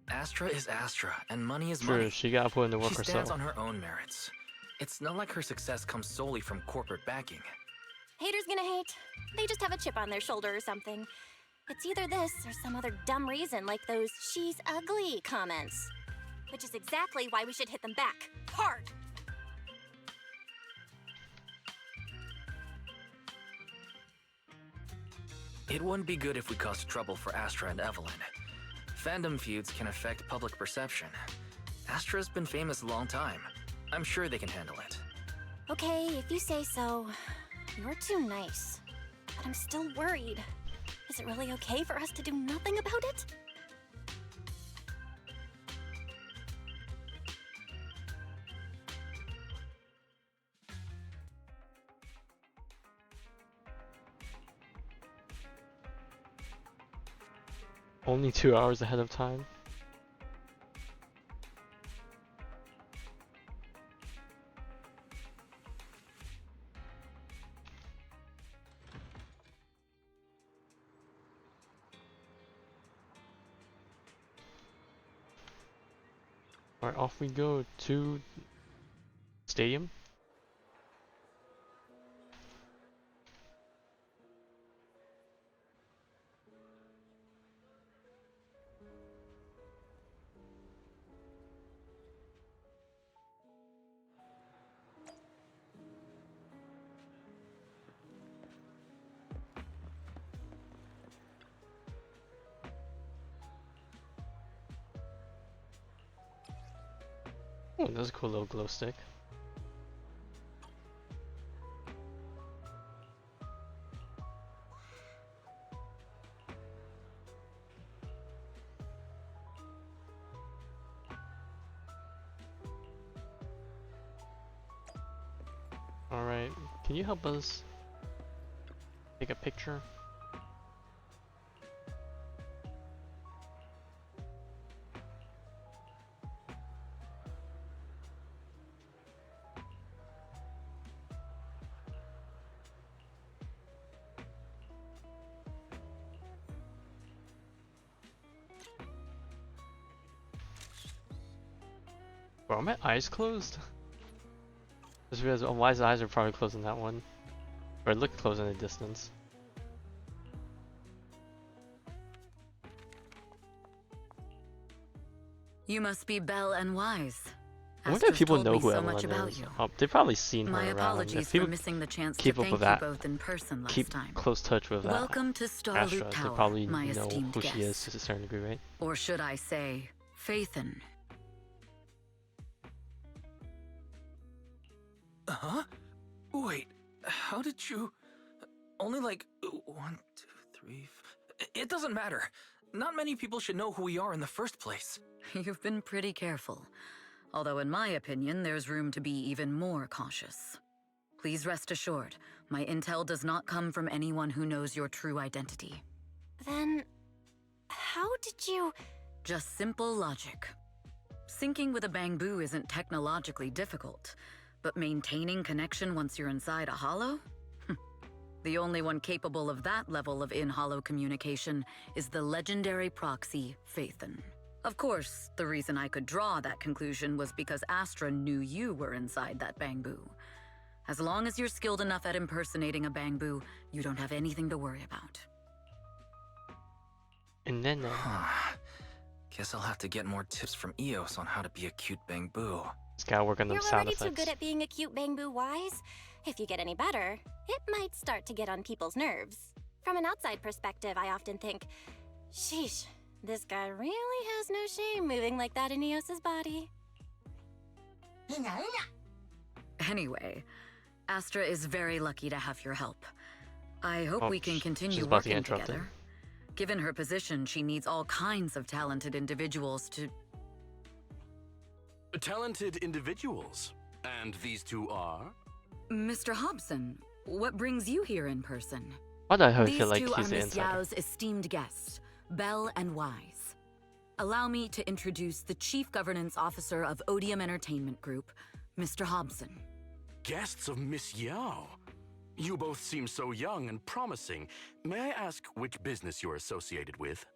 Astra is Astra, and money is True, money. she gotta put in the work She herself. stands on her own merits. It's not like her success comes solely from corporate backing. Haters gonna hate. They just have a chip on their shoulder or something. It's either this or some other dumb reason like those "she's ugly" comments. Which is exactly why we should hit them back. Hard! It wouldn't be good if we caused trouble for Astra and Evelyn. Fandom feuds can affect public perception. Astra's been famous a long time. I'm sure they can handle it. Okay, if you say so. You're too nice. But I'm still worried. Is it really okay for us to do nothing about it? Only 2 hours ahead of time. Alright, off we go to stadium. Oh, that's a cool little glow stick. Alright, can you help us take a picture? Bro, are my eyes closed? Just realized, oh, Wise's eyes are probably closed in that one. Or it looked closed in the distance. You must be Belle and Wise. I wonder if Astra's people told know me who so Evelyn much about is. you. Oh, they've probably seen her My around. apologies If for people missing the chance to keep up thank with you that, both in person last keep time. close touch with that. Welcome to Starloop Astra, they Tower, probably my know esteemed who she is guest. to a certain degree, right? Or should I say, Faithin. Huh? Wait, how did you... Only like 1, 2, 3... It doesn't matter. Not many people should know who we are in the first place. You've been pretty careful. Although in my opinion, there's room to be even more cautious. Please rest assured, my intel does not come from anyone who knows your true identity. Then, how did you... Just simple logic. Syncing with a bamboo isn't technologically difficult, But maintaining connection once you're inside a hollow? The only one capable of that level of in-hollow communication is the legendary proxy, Phaethon. Of course, the reason I could draw that conclusion was because Astra knew you were inside that Bangbu. As long as you're skilled enough at impersonating a Bangbu, you don't have anything to worry about. And then, Guess I'll have to get more tips from Eos on how to be a cute Bangbu. just gotta work on them You're sound already too effects. good at being a cute Bangbu, Wise. If you get any better, it might start to get on people's nerves. From an outside perspective, I often think, sheesh, this guy really has no shame moving like that in Eos's body. Anyway, Astra is very lucky to have your help. I hope Oh, we can she's continue about to working interrupt him. together. Given her position, she needs all kinds of talented individuals to... Talented individuals? And these two are? Mr. Hobson, what brings you here in person? Why do I These feel like two he's are the Miss insider? Yao's esteemed guests, Belle and Wise. Allow me to introduce the Chief Governance Officer of Odium Entertainment Group, Mr. Hobson. Guests of Miss Yao? You both seem so young and promising. May I ask which business you're associated with?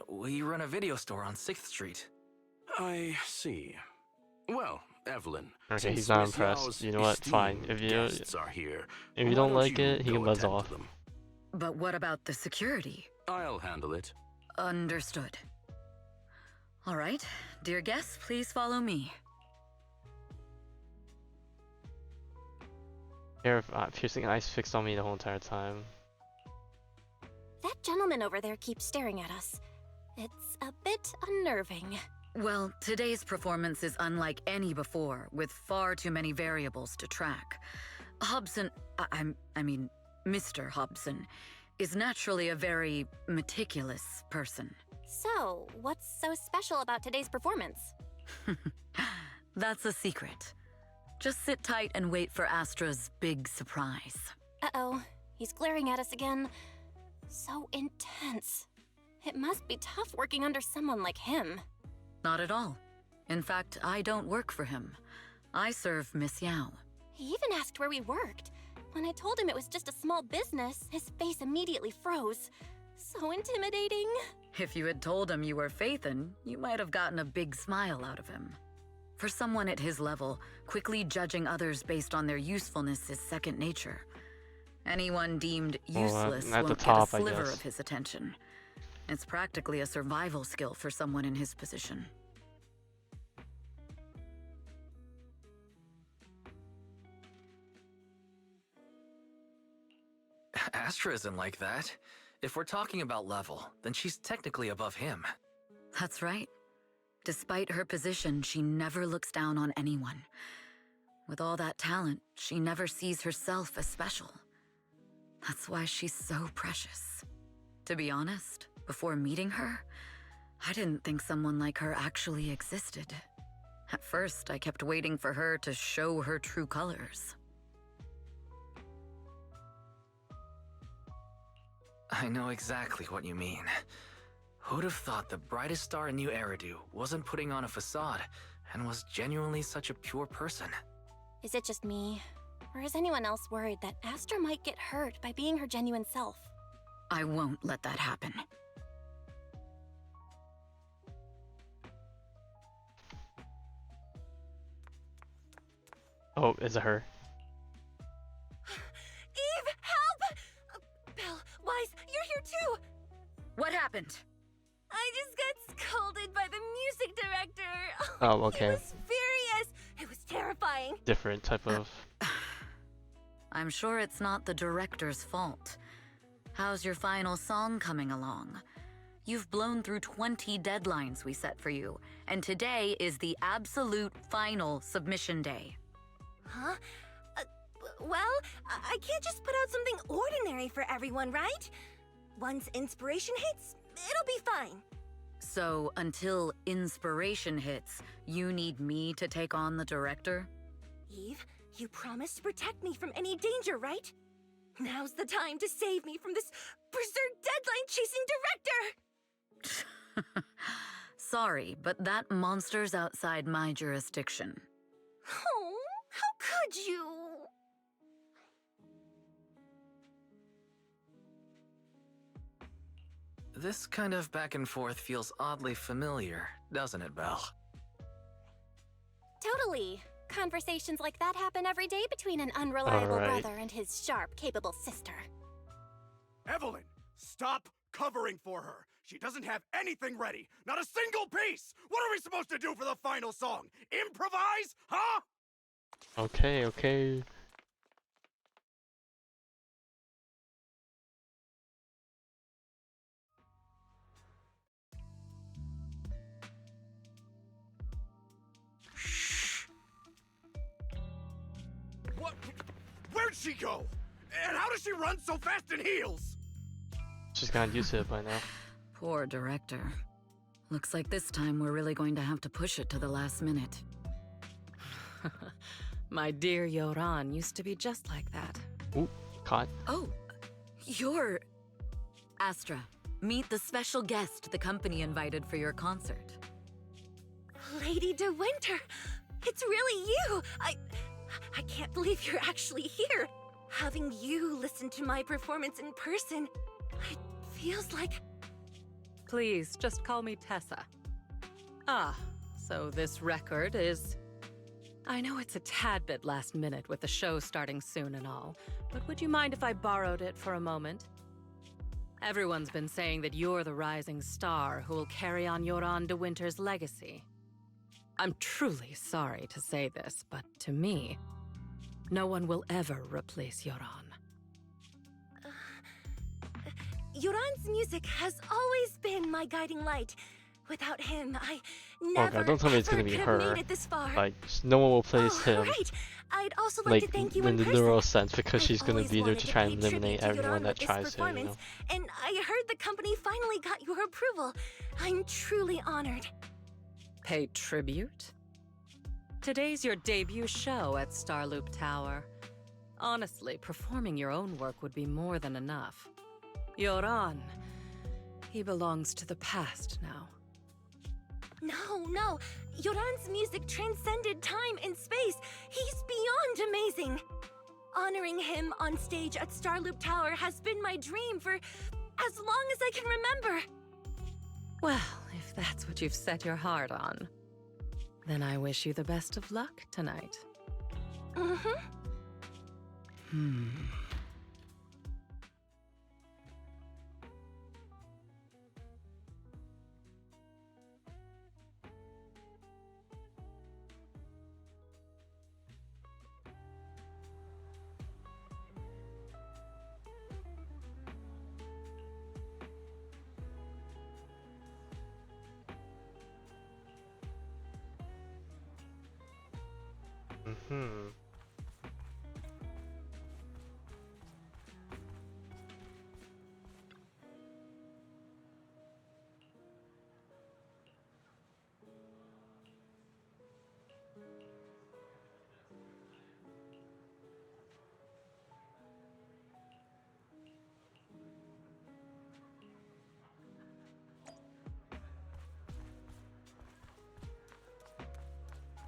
We run a video store on 6th Street. I see. Well, Evelyn, Okay, since he's not Miss impressed. Yao's You know what? Fine. esteemed If you guests are here, if you why don't don't like you it, he go can buzz attend to off. them? But what about the security? I'll handle it. Understood. All right, dear guests, please follow me. Pair of piercing eyes fixed on me the whole entire time. That gentleman over there keeps staring at us. It's a bit unnerving. Well, today's performance is unlike any before, with far too many variables to track. Hobson, I mean, Mr. Hobson, is naturally a very meticulous person. So, what's so special about today's performance? That's a secret. Just sit tight and wait for Astra's big surprise. Uh-oh, he's glaring at us again. So intense. It must be tough working under someone like him. Not at all. In fact, I don't work for him. I serve Miss Yao. He even asked where we worked. When I told him it was just a small business, his face immediately froze. So intimidating. If you had told him you were Phaethon, you might have gotten a big smile out of him. For someone at his level, quickly judging others based on their usefulness is second nature. Anyone deemed useless at the won't top, get I a sliver guess. of his attention. It's practically a survival skill for someone in his position. Astra isn't like that. If we're talking about level, then she's technically above him. That's right. Despite her position, she never looks down on anyone. With all that talent, she never sees herself as special. That's why she's so precious. To be honest, before meeting her, I didn't think someone like her actually existed. At first, I kept waiting for her to show her true colors. I know exactly what you mean. Who'd have thought the brightest star in New Eridu wasn't putting on a facade and was genuinely such a pure person? Is it just me? Or is anyone else worried that Astra might get hurt by being her genuine self? I won't let that happen. Oh, is it her? Eve, help! Belle, Wise, you're here too! What happened? I just got scolded by the music director. Oh, okay. He was furious. It was terrifying. Different type of. I'm sure it's not the director's fault. How's your final song coming along? You've blown through 20 deadlines we set for you, and today is the absolute final submission day. Huh? Well, I can't just put out something ordinary for everyone, right? Once inspiration hits, it'll be fine. So, until inspiration hits, you need me to take on the director? Eve, you promised to protect me from any danger, right? Now's the time to save me from this berserk deadline-chasing director! Sorry, but that monster's outside my jurisdiction. Oh, how could you? This kind of back and forth feels oddly familiar, doesn't it, Belle? Totally. Conversations like that happen every day between an unreliable Alright. brother and his sharp, capable sister. Evelyn, stop covering for her. She doesn't have anything ready. Not a single piece. What are we supposed to do for the final song? Improvise? Huh? Okay, okay. What? Where'd she go? And how does she run so fast in heels? She's gotten used to it by now. Poor director. Looks like this time we're really going to have to push it to the last minute. My dear Yoran used to be just like that. Ooh, caught. Oh, you're... Astra, meet the special guest the company invited for your concert. Lady De Winter, it's really you. I can't believe you're actually here. Having you listen to my performance in person, it feels like... Please, just call me Tessa. Ah, so this record is... I know it's a tad bit last minute with the show starting soon and all, but would you mind if I borrowed it for a moment? Everyone's been saying that you're the rising star who will carry on Yoran De Winter's legacy. I'm truly sorry to say this, but to me, no one will ever replace Yoran. Yoran's music has always been my guiding light. Without him, I Oh never, god, don't tell me it's ever gonna be could have her. made it this far. Like, no one will place him. Right. I'd also like Like, to thank you in in the person. neural sense, because I've she's gonna always be there wanted to to try and pay eliminate tribute to everyone Yoran that with this tries to, you know. performance, and I heard the company finally got your approval. I'm truly honored. Pay tribute? Today's your debut show at Starloop Tower. Honestly, performing your own work would be more than enough. Yoran, he belongs to the past now. No. Yoran's music transcended time and space. He's beyond amazing. Honoring him on stage at Starloop Tower has been my dream for as long as I can remember. Well, if that's what you've set your heart on, then I wish you the best of luck tonight.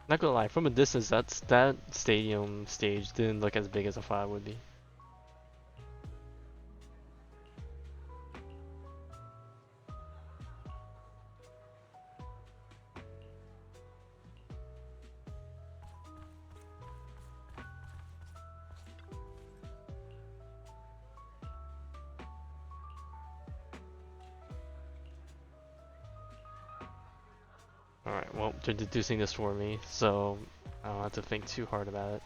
Not gonna lie, from a distance, that stadium stage didn't look as big as I thought it would be. Alright, well, they're deducing this for me, so I don't have to think too hard about it.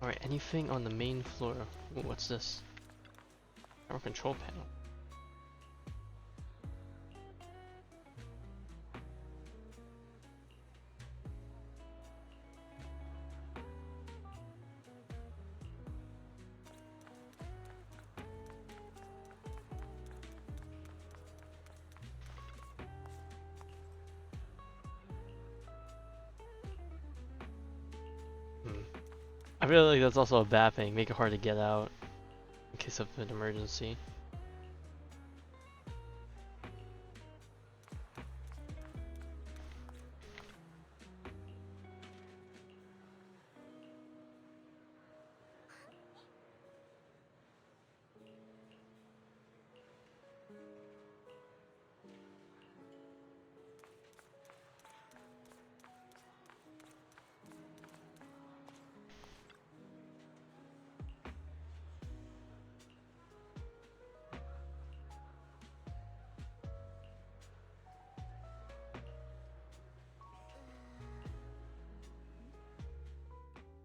Alright, anything on the main floor? Ooh, what's this? Power control panel. I feel like that's also a bad thing. Make it hard to get out in case of an emergency.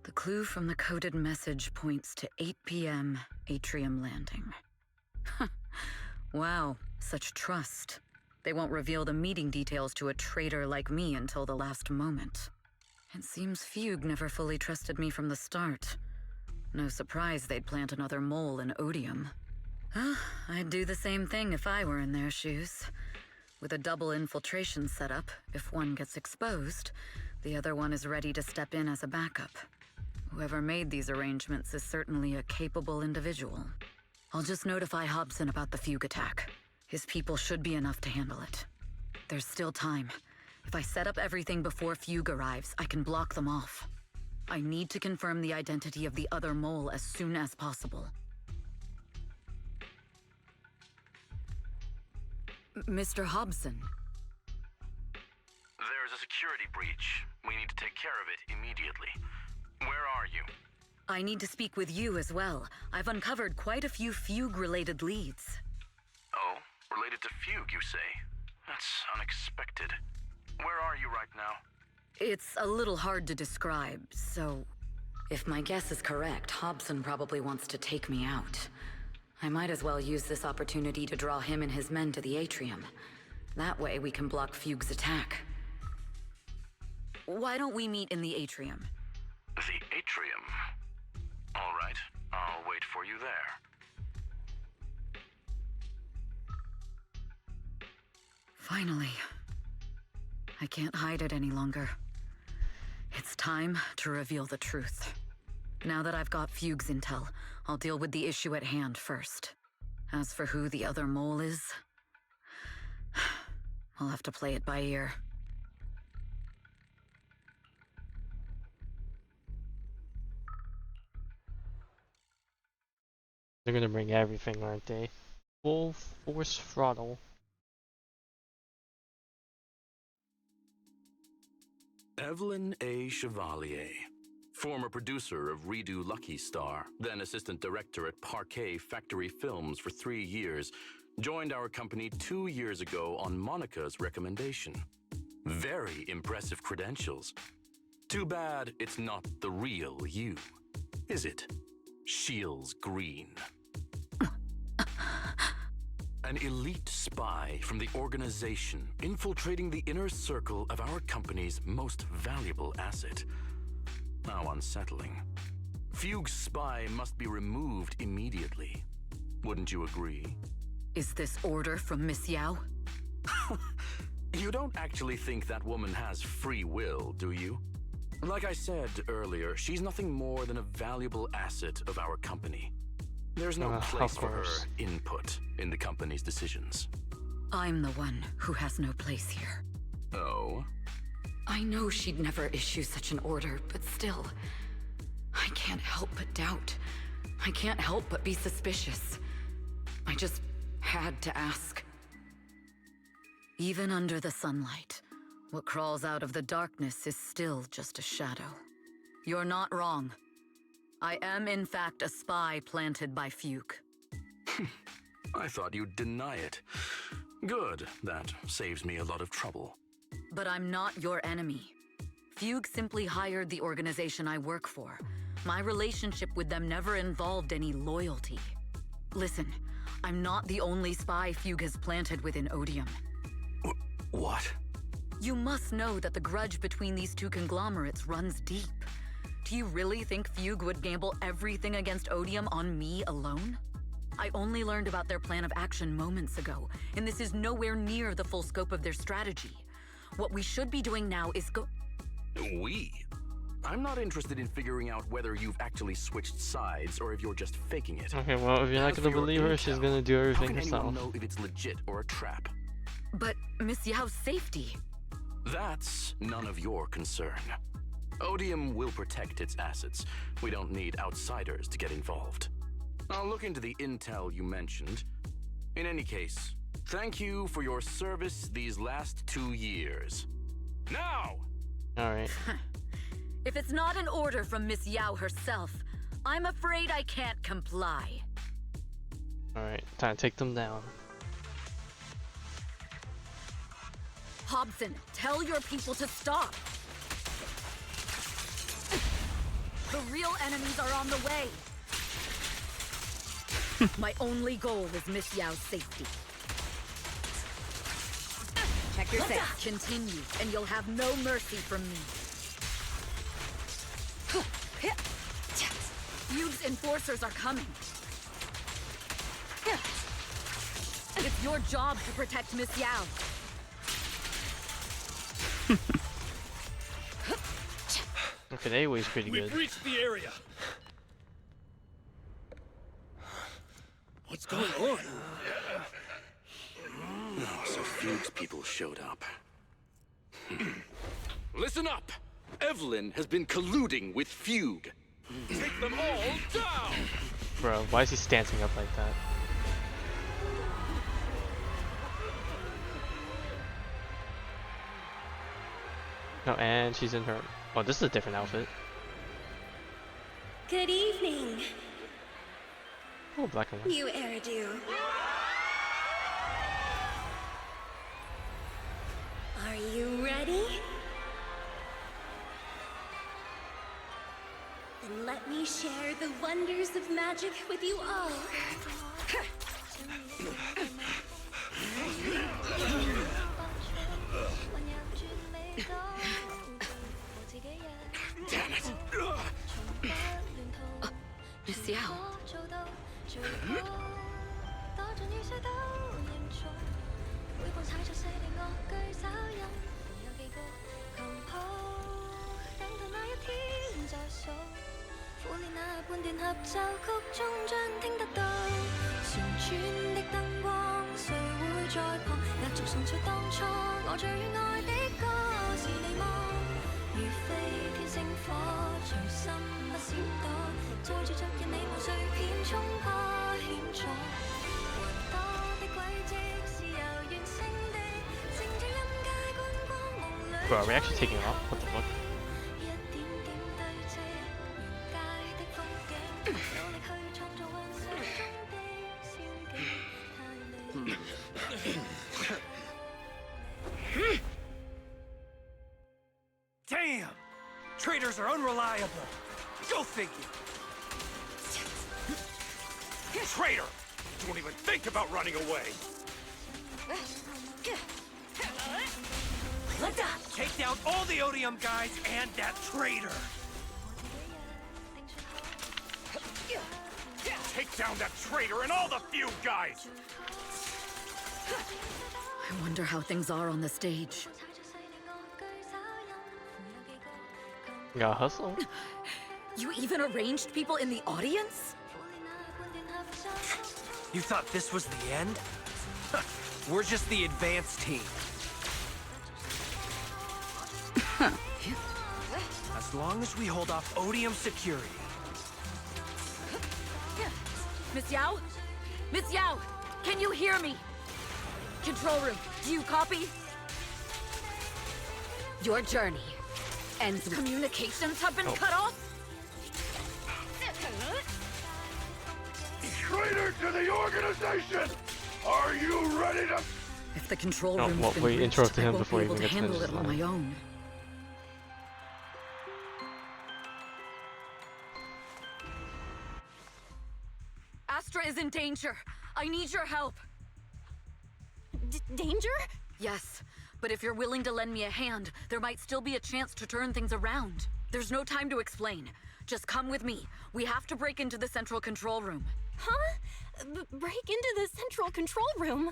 The clue from the coded message points to 8 p.m. Atrium Landing. Wow, such trust. They won't reveal the meeting details to a traitor like me until the last moment. It seems Fugue never fully trusted me from the start. No surprise they'd plant another mole in Odium. I'd do the same thing if I were in their shoes. With a double infiltration setup, if one gets exposed, the other one is ready to step in as a backup. Whoever made these arrangements is certainly a capable individual. I'll just notify Hobson about the Fugue attack. His people should be enough to handle it. There's still time. If I set up everything before Fugue arrives, I can block them off. I need to confirm the identity of the other mole as soon as possible. Mr. Hobson. There's a security breach. We need to take care of it immediately. Where are you? I need to speak with you as well. I've uncovered quite a few Fugue-related leads. Oh, related to Fugue, you say? That's unexpected. Where are you right now? It's a little hard to describe, so... If my guess is correct, Hobson probably wants to take me out. I might as well use this opportunity to draw him and his men to the Atrium. That way we can block Fugue's attack. Why don't we meet in the Atrium? The Atrium? All right, I'll wait for you there. Finally. I can't hide it any longer. It's time to reveal the truth. Now that I've got Fugue's intel, I'll deal with the issue at hand first. As for who the other mole is, I'll have to play it by ear. They're gonna bring everything, aren't they? Full force throttle. Evelyn A. Chevalier, former producer of Redo Lucky Star, then assistant director at Partake Factory Films for 3 years, joined our company 2 years ago on Monica's recommendation. Very impressive credentials. Too bad it's not the real you, is it? Shields Green. An elite spy from the organization infiltrating the inner circle of our company's most valuable asset. How unsettling. Fugue's spy must be removed immediately. Wouldn't you agree? Is this order from Miss Yao? You don't actually think that woman has free will, do you? Like I said earlier, she's nothing more than a valuable asset of our company. There's no place for her input in the company's decisions. I'm the one who has no place here. Oh? I know she'd never issue such an order, but still, I can't help but doubt. I can't help but be suspicious. I just had to ask. Even under the sunlight, what crawls out of the darkness is still just a shadow. You're not wrong. I am, in fact, a spy planted by Fugue. I thought you'd deny it. Good, that saves me a lot of trouble. But I'm not your enemy. Fugue simply hired the organization I work for. My relationship with them never involved any loyalty. Listen, I'm not the only spy Fugue has planted within Odium. What? You must know that the grudge between these two conglomerates runs deep. Do you really think Fugue would gamble everything against Odium on me alone? I only learned about their plan of action moments ago, and this is nowhere near the full scope of their strategy. What we should be doing now is We? I'm not interested in figuring out whether you've actually switched sides or if you're just faking it. Okay, well, if you're not As gonna for your believe her, she's intel, gonna do how everything can anyone herself. know if it's legit or a trap? But Miss Yao's safety. That's none of your concern. Odium will protect its assets. We don't need outsiders to get involved. I'll look into the intel you mentioned. In any case, thank you for your service these last 2 years. Now! Alright. If it's not an order from Miss Yao herself, I'm afraid I can't comply. Alright, time to take them down. Hobson, tell your people to stop. The real enemies are on the way. My only goal is Miss Yao's safety. Check your sets. Continue, and you'll have no mercy from me. Yu's enforcers are coming. It's your job to protect Miss Yao. Okay, the AoE's pretty good. We've reached the area. What's going on? Oh, so Fugue's people showed up. Listen up! Evelyn has been colluding with Fugue. Take them all down! Bro, why is he standing up like that? Oh, and she's in her... Oh, this is a different outfit. Good evening, Oh, black and white. you Eridu. Are you ready? Then let me share the wonders of magic with you all. Damn it! Miss Yao. Bro, are we actually taking it off? What the fuck? Damn! Traitors are unreliable. Go figure. Traitor! Don't even think about running away! Take down all the Odium guys and that traitor! Take down that traitor and all the Fugue guys! I wonder how things are on the stage. You gotta hustle. You even arranged people in the audience? You thought this was the end? We're just the advanced team. As long as we hold off Odium security. Miss Yao? Miss Yao, can you hear me? Control room, do you copy? Your journey ends with communications have been cut off? Traitor to the organization! Are you ready to... If the control Oh, room's well, been we breached, interrupted I him won't before be he able even to gets handle finished it on his my line. own. Astra is in danger. I need your help. Danger? Yes, but if you're willing to lend me a hand, there might still be a chance to turn things around. There's no time to explain. Just come with me. We have to break into the central control room. Huh? Break into the central control room?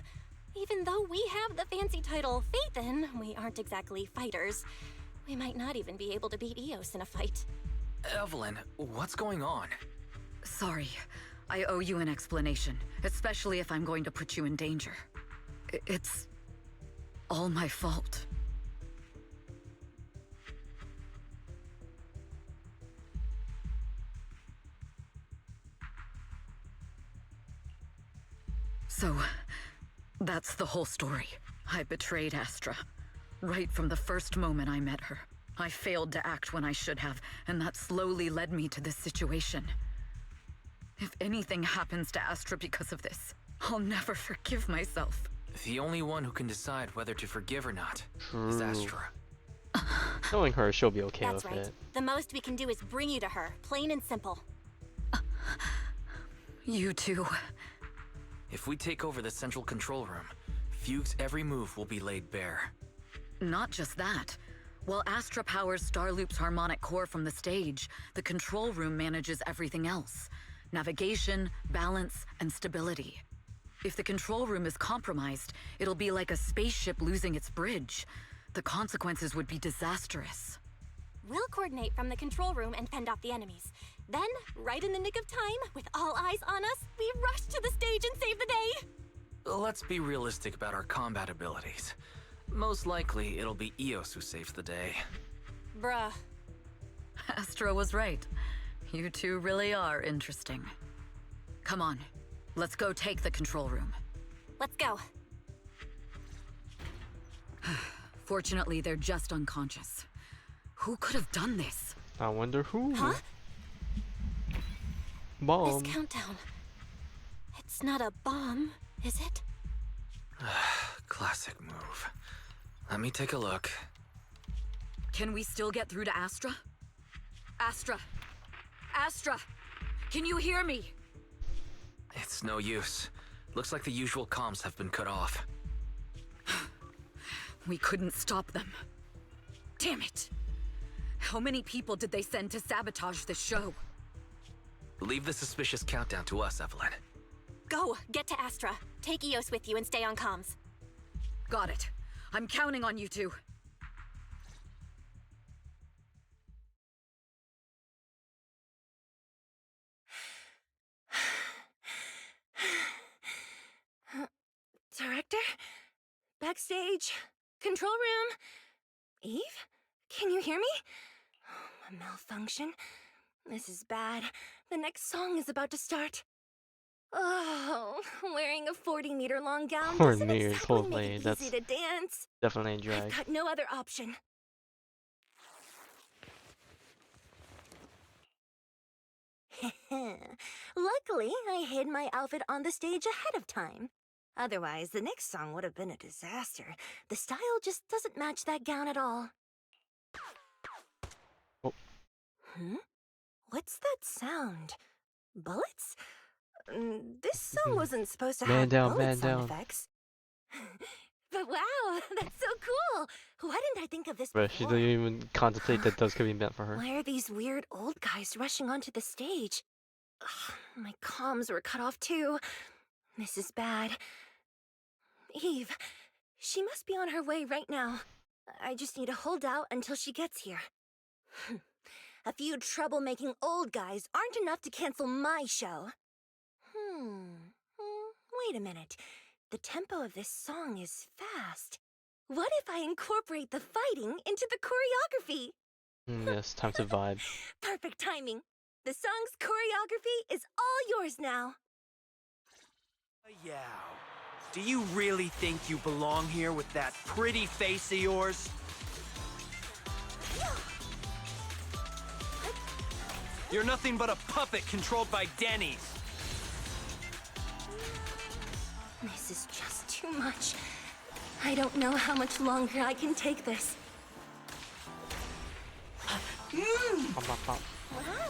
Even though we have the fancy title Phaethon, we aren't exactly fighters. We might not even be able to beat Eos in a fight. Evelyn, what's going on? Sorry. I owe you an explanation, especially if I'm going to put you in danger. It's all my fault. So, that's the whole story. I betrayed Astra. Right from the first moment I met her. I failed to act when I should have, and that slowly led me to this situation. If anything happens to Astra because of this, I'll never forgive myself. The only one who can decide whether to forgive or not is Astra. Knowing her, she'll be okay That's with right. it. The most we can do is bring you to her, plain and simple. You too. If we take over the central control room, Fugue's every move will be laid bare. Not just that. While Astra powers Starloop's harmonic core from the stage, the control room manages everything else. Navigation, balance, and stability. If the control room is compromised, it'll be like a spaceship losing its bridge. The consequences would be disastrous. We'll coordinate from the control room and fend off the enemies. Then, right in the nick of time, with all eyes on us, we rush to the stage and save the day! Let's be realistic about our combat abilities. Most likely, it'll be Eos who saves the day. Bruh. Astra was right. You two really are interesting. Come on, let's go take the control room. Let's go. Fortunately, they're just unconscious. Who could have done this? I wonder who. Huh? Bomb. This countdown. It's not a bomb, is it? Classic move. Let me take a look. Can we still get through to Astra? Astra! Astra! Can you hear me? It's no use. Looks like the usual comms have been cut off. We couldn't stop them. Damn it! How many people did they send to sabotage this show? Leave the suspicious countdown to us, Evelyn. Go! Get to Astra. Take Eos with you and stay on comms. Got it. I'm counting on you two. Director? Backstage? Control room? Eve? Can you hear me? Oh, a malfunction? This is bad. The next song is about to start. Oh, wearing a 40-meter-long gown doesn't exactly totally. make it That's easy to dance. definitely a drag. I've got no other option. Luckily, I hid my outfit on the stage ahead of time. Otherwise, the next song would have been a disaster. The style just doesn't match that gown at all. Oh. What's that sound? Bullets? This song wasn't supposed to Man have down, bullet man sound down. effects. But wow, that's so cool! Why didn't I think of this But she before? didn't even contemplate that those could be meant for her. Why are these weird old guys rushing onto the stage? Ugh, my comms were cut off too. This is bad. Eve, she must be on her way right now. I just need to hold out until she gets here. A few troublemaking old guys aren't enough to cancel my show. Wait a minute. The tempo of this song is fast. What if I incorporate the fighting into the choreography? Yes, time to vibe. Perfect timing. The song's choreography is all yours now. Yao, do you really think you belong here with that pretty face of yours? You're nothing but a puppet controlled by Denny's. This is just too much. I don't know how much longer I can take this.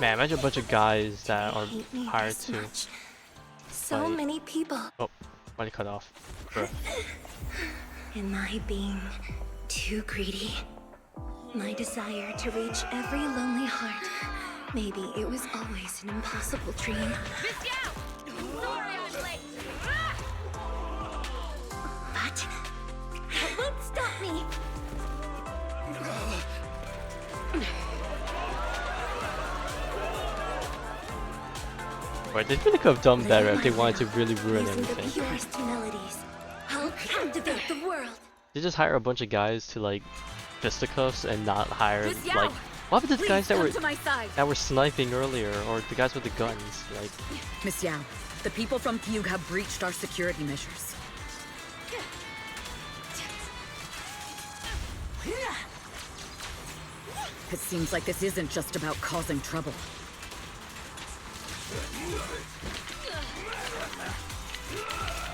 Man, imagine a bunch of guys that They are hate me hired this to. much. So fight. many people. Oh, might cut off. Bruh. Am I being too greedy? My desire to reach every lonely heart. Maybe it was always an impossible dream. Miss Yao! Sorry I'm late. But that won't stop me. Right, they really could have done better if they wanted to really ruin Listen the everything. purest melodies. I'll captivate the world. They just hire a bunch of guys to like fisticuffs and not hire Miss Yao, like what happened to the guys that come to my side. were sniping earlier, or the guys with the guns? Like, Miss Yao, the people from Fugue have breached our security measures. It seems like this isn't just about causing trouble.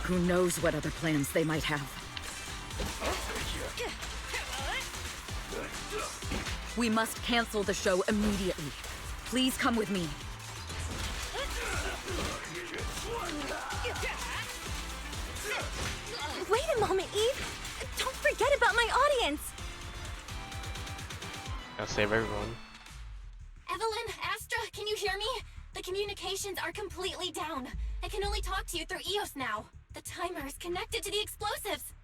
Who knows what other plans they might have? We must cancel the show immediately. Please come with me. Wait a moment, Eve. Don't forget about my audience. I'll save everyone. Evelyn, Astra, can you hear me? The communications are completely down. I can only talk to you through EOS now. The timer is connected to the explosives.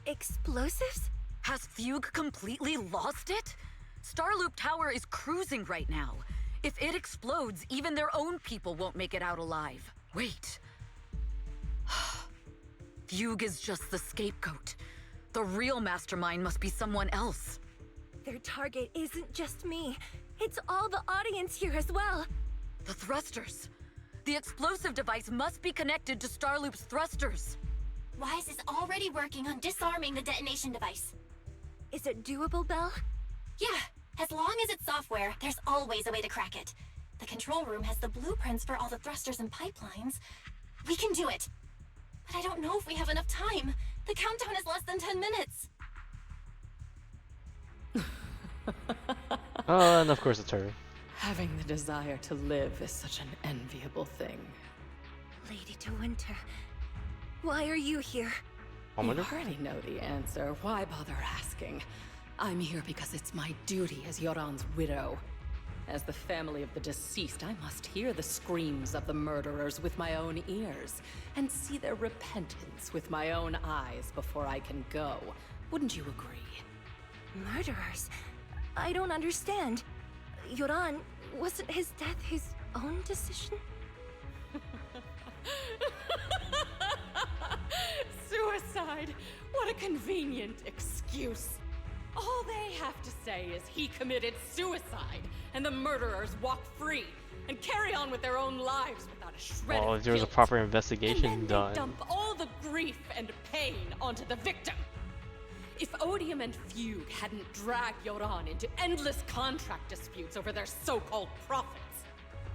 Explosives? Has Fugue completely lost it? Starloop Tower is cruising right now. If it explodes, even their own people won't make it out alive. Wait. Fugue is just the scapegoat. The real mastermind must be someone else. Their target isn't just me. It's all the audience here as well. The thrusters. The explosive device must be connected to Starloop's thrusters. Wise is already working on disarming the detonation device. Is it doable, Belle? Yeah, as long as it's software, there's always a way to crack it. The control room has the blueprints for all the thrusters and pipelines. We can do it. But I don't know if we have enough time. The countdown is less than 10 minutes. Oh, and of course it's her. Having the desire to live is such an enviable thing. Lady De Winter, why are you here? I You wonder. already know the answer. Why bother asking? I'm here because it's my duty as Yoran's widow. As the family of the deceased, I must hear the screams of the murderers with my own ears, and see their repentance with my own eyes before I can go. Wouldn't you agree? Murderers? I don't understand. Yoran, wasn't his death his own decision? Suicide! What a convenient excuse. All they have to say is he committed suicide, and the murderers walk free and carry on with their own lives without a shred Well, of if there was a guilt. proper And investigation then done. they dump all the grief and pain onto the victim. If Odium and Fugue hadn't dragged Yoran into endless contract disputes over their so-called profits,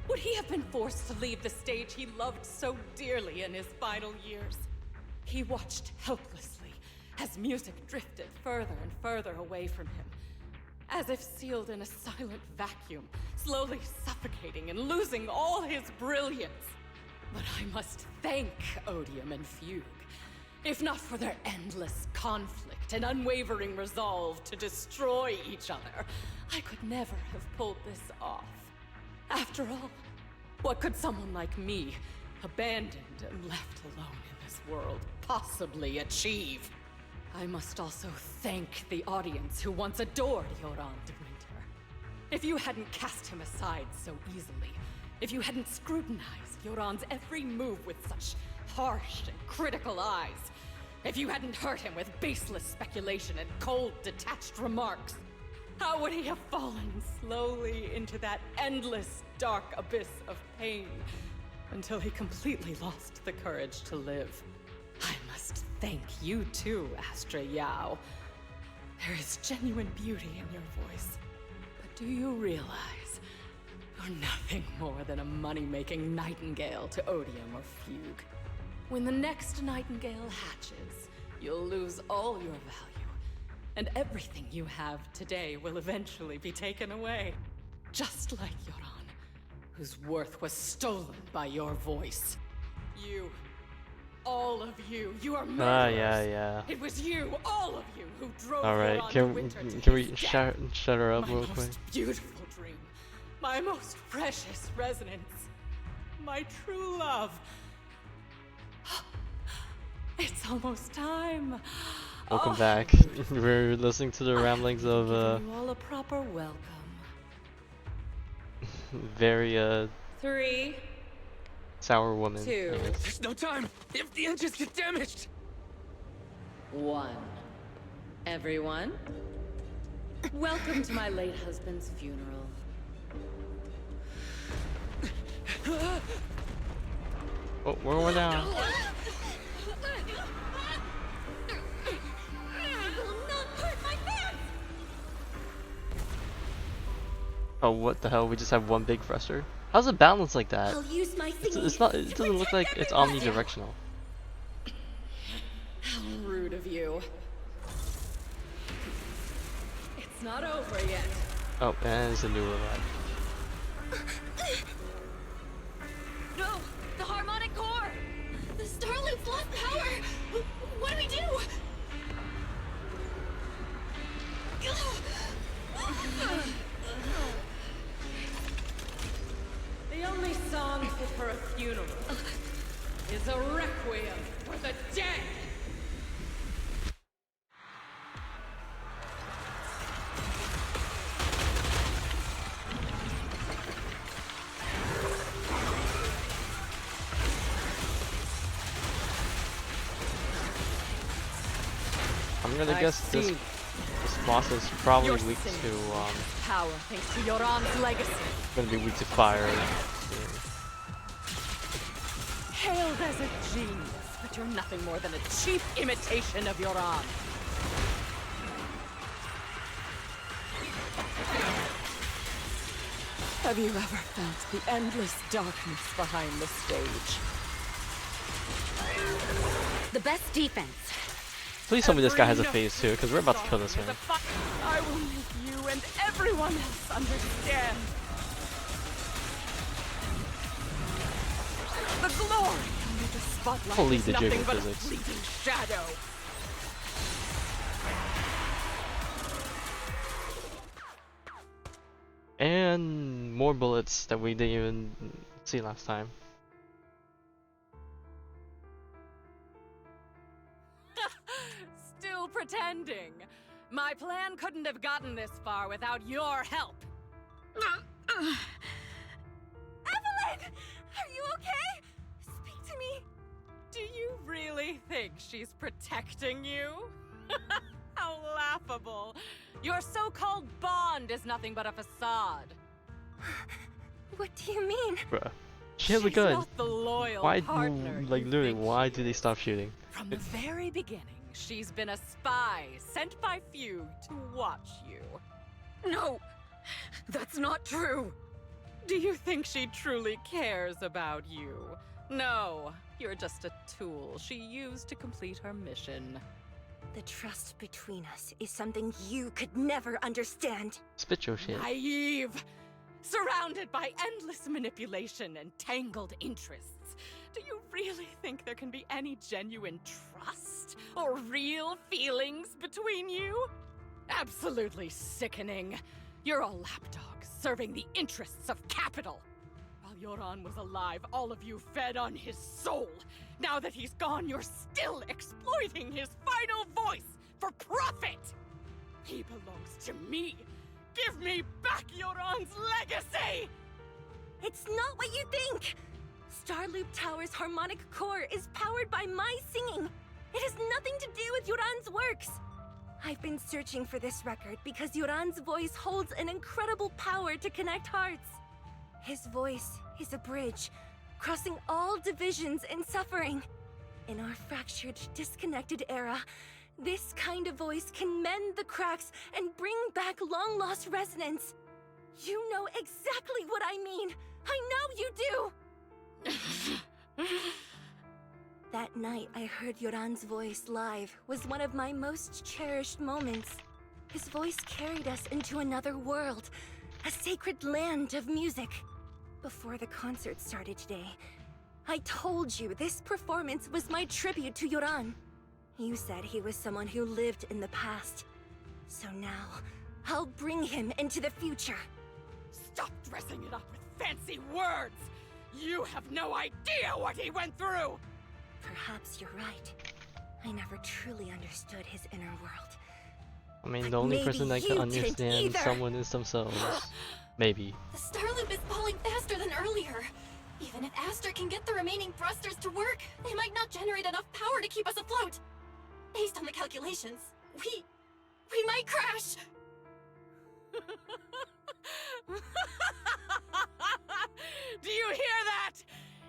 would he have been forced to leave the stage he loved so dearly in his final years? He watched helplessly as music drifted further and further away from him, as if sealed in a silent vacuum, slowly suffocating and losing all his brilliance. But I must thank Odium and Fugue. If not for their endless conflict and unwavering resolve to destroy each other, I could never have pulled this off. After all, what could someone like me, abandoned and left alone in this world, possibly achieve? I must also thank the audience who once adored Yoran de Winter. If you hadn't cast him aside so easily, if you hadn't scrutinized Yoran's every move with such harsh and critical eyes, if you hadn't hurt him with baseless speculation and cold, detached remarks, how would he have fallen slowly into that endless, dark abyss of pain until he completely lost the courage to live? I must thank you too, Astra Yao. There is genuine beauty in your voice. But do you realize you're nothing more than a money-making nightingale to Odium or Fugue? When the next nightingale hatches, you'll lose all your value, and everything you have today will eventually be taken away. Just like Yoran, whose worth was stolen by your voice. You, all of you, you are murderers. Ah, yeah. It was you, all of you, who drove All right, Yoran de can Winter to can his we death. shut her up My real quick? most beautiful dream, my most precious resonance, my true love. It's almost time. Welcome Oh, back. We're listening to the ramblings of giving you all a proper welcome. very 3, Sour woman. 2. I guess. There's no time if the engines get damaged. 1. Everyone, welcome to my late husband's funeral. Oh, where are we now? Oh, what the hell? We just have one big thruster? How's it balanced like that? I'll use my It's not. It doesn't look like it's omnidirectional. How rude of you. It's not over yet. Oh, and it's a new robot. No! The harmonic core! The Star Loop's lost power! What do we do? The only song fit for a funeral is a requiem for the dead. I'm gonna guess this boss is probably You're weak singing. to Power thanks to Yoram's legacy. gonna be weak to fire. Hailed as a genius, but you're nothing more than a cheap imitation of Yoram. Have you ever felt the endless darkness behind the stage? The best defense. Please tell me this guy has a phase too, because we're about to kill this man. I will make you and everyone else understand. The glory under the spotlight Holy is the nothing jiggle but physics. a fleeting shadow. And more bullets that we didn't even see last time. Still pretending. My plan couldn't have gotten this far without your help. Evelyn! Are you okay? Speak to me. Do you really think she's protecting you? How laughable. Your so-called bond is nothing but a facade. What do you mean? Bruh. She has a She's gun. not the loyal Why partner like you literally think why she do they stop shooting? From the very beginning, she's been a spy sent by few to watch you. No, that's not true. Do you think she truly cares about you? No, you're just a tool she used to complete her mission. The trust between us is something you could never understand. Spit your shit. Naive! Surrounded by endless manipulation and tangled interests. Do you really think there can be any genuine trust or real feelings between you? Absolutely sickening. You're a lapdog serving the interests of capital. While Yoran was alive, all of you fed on his soul. Now that he's gone, you're still exploiting his final voice for profit. He belongs to me. Give me back Yoran's legacy! It's not what you think! Starloop Tower's harmonic core is powered by my singing. It has nothing to do with Yoran's works. I've been searching for this record because Yoran's voice holds an incredible power to connect hearts. His voice is a bridge, crossing all divisions and suffering. In our fractured, disconnected era, this kind of voice can mend the cracks and bring back long-lost resonance. You know exactly what I mean. I know you do! That night I heard Yoran's voice live was one of my most cherished moments. His voice carried us into another world, a sacred land of music. Before the concert started today, I told you this performance was my tribute to Yoran. You said he was someone who lived in the past. So now, I'll bring him into the future. Stop dressing it up with fancy words! You have no idea what he went through! Perhaps you're right. I never truly understood his inner world. I mean, But the only maybe person that you can didn't understand either. someone is themselves. Maybe. The Star Loop is falling faster than earlier. Even if Astra can get the remaining thrusters to work, they might not generate enough power to keep us afloat. Based on the calculations, we might crash. Do you hear that?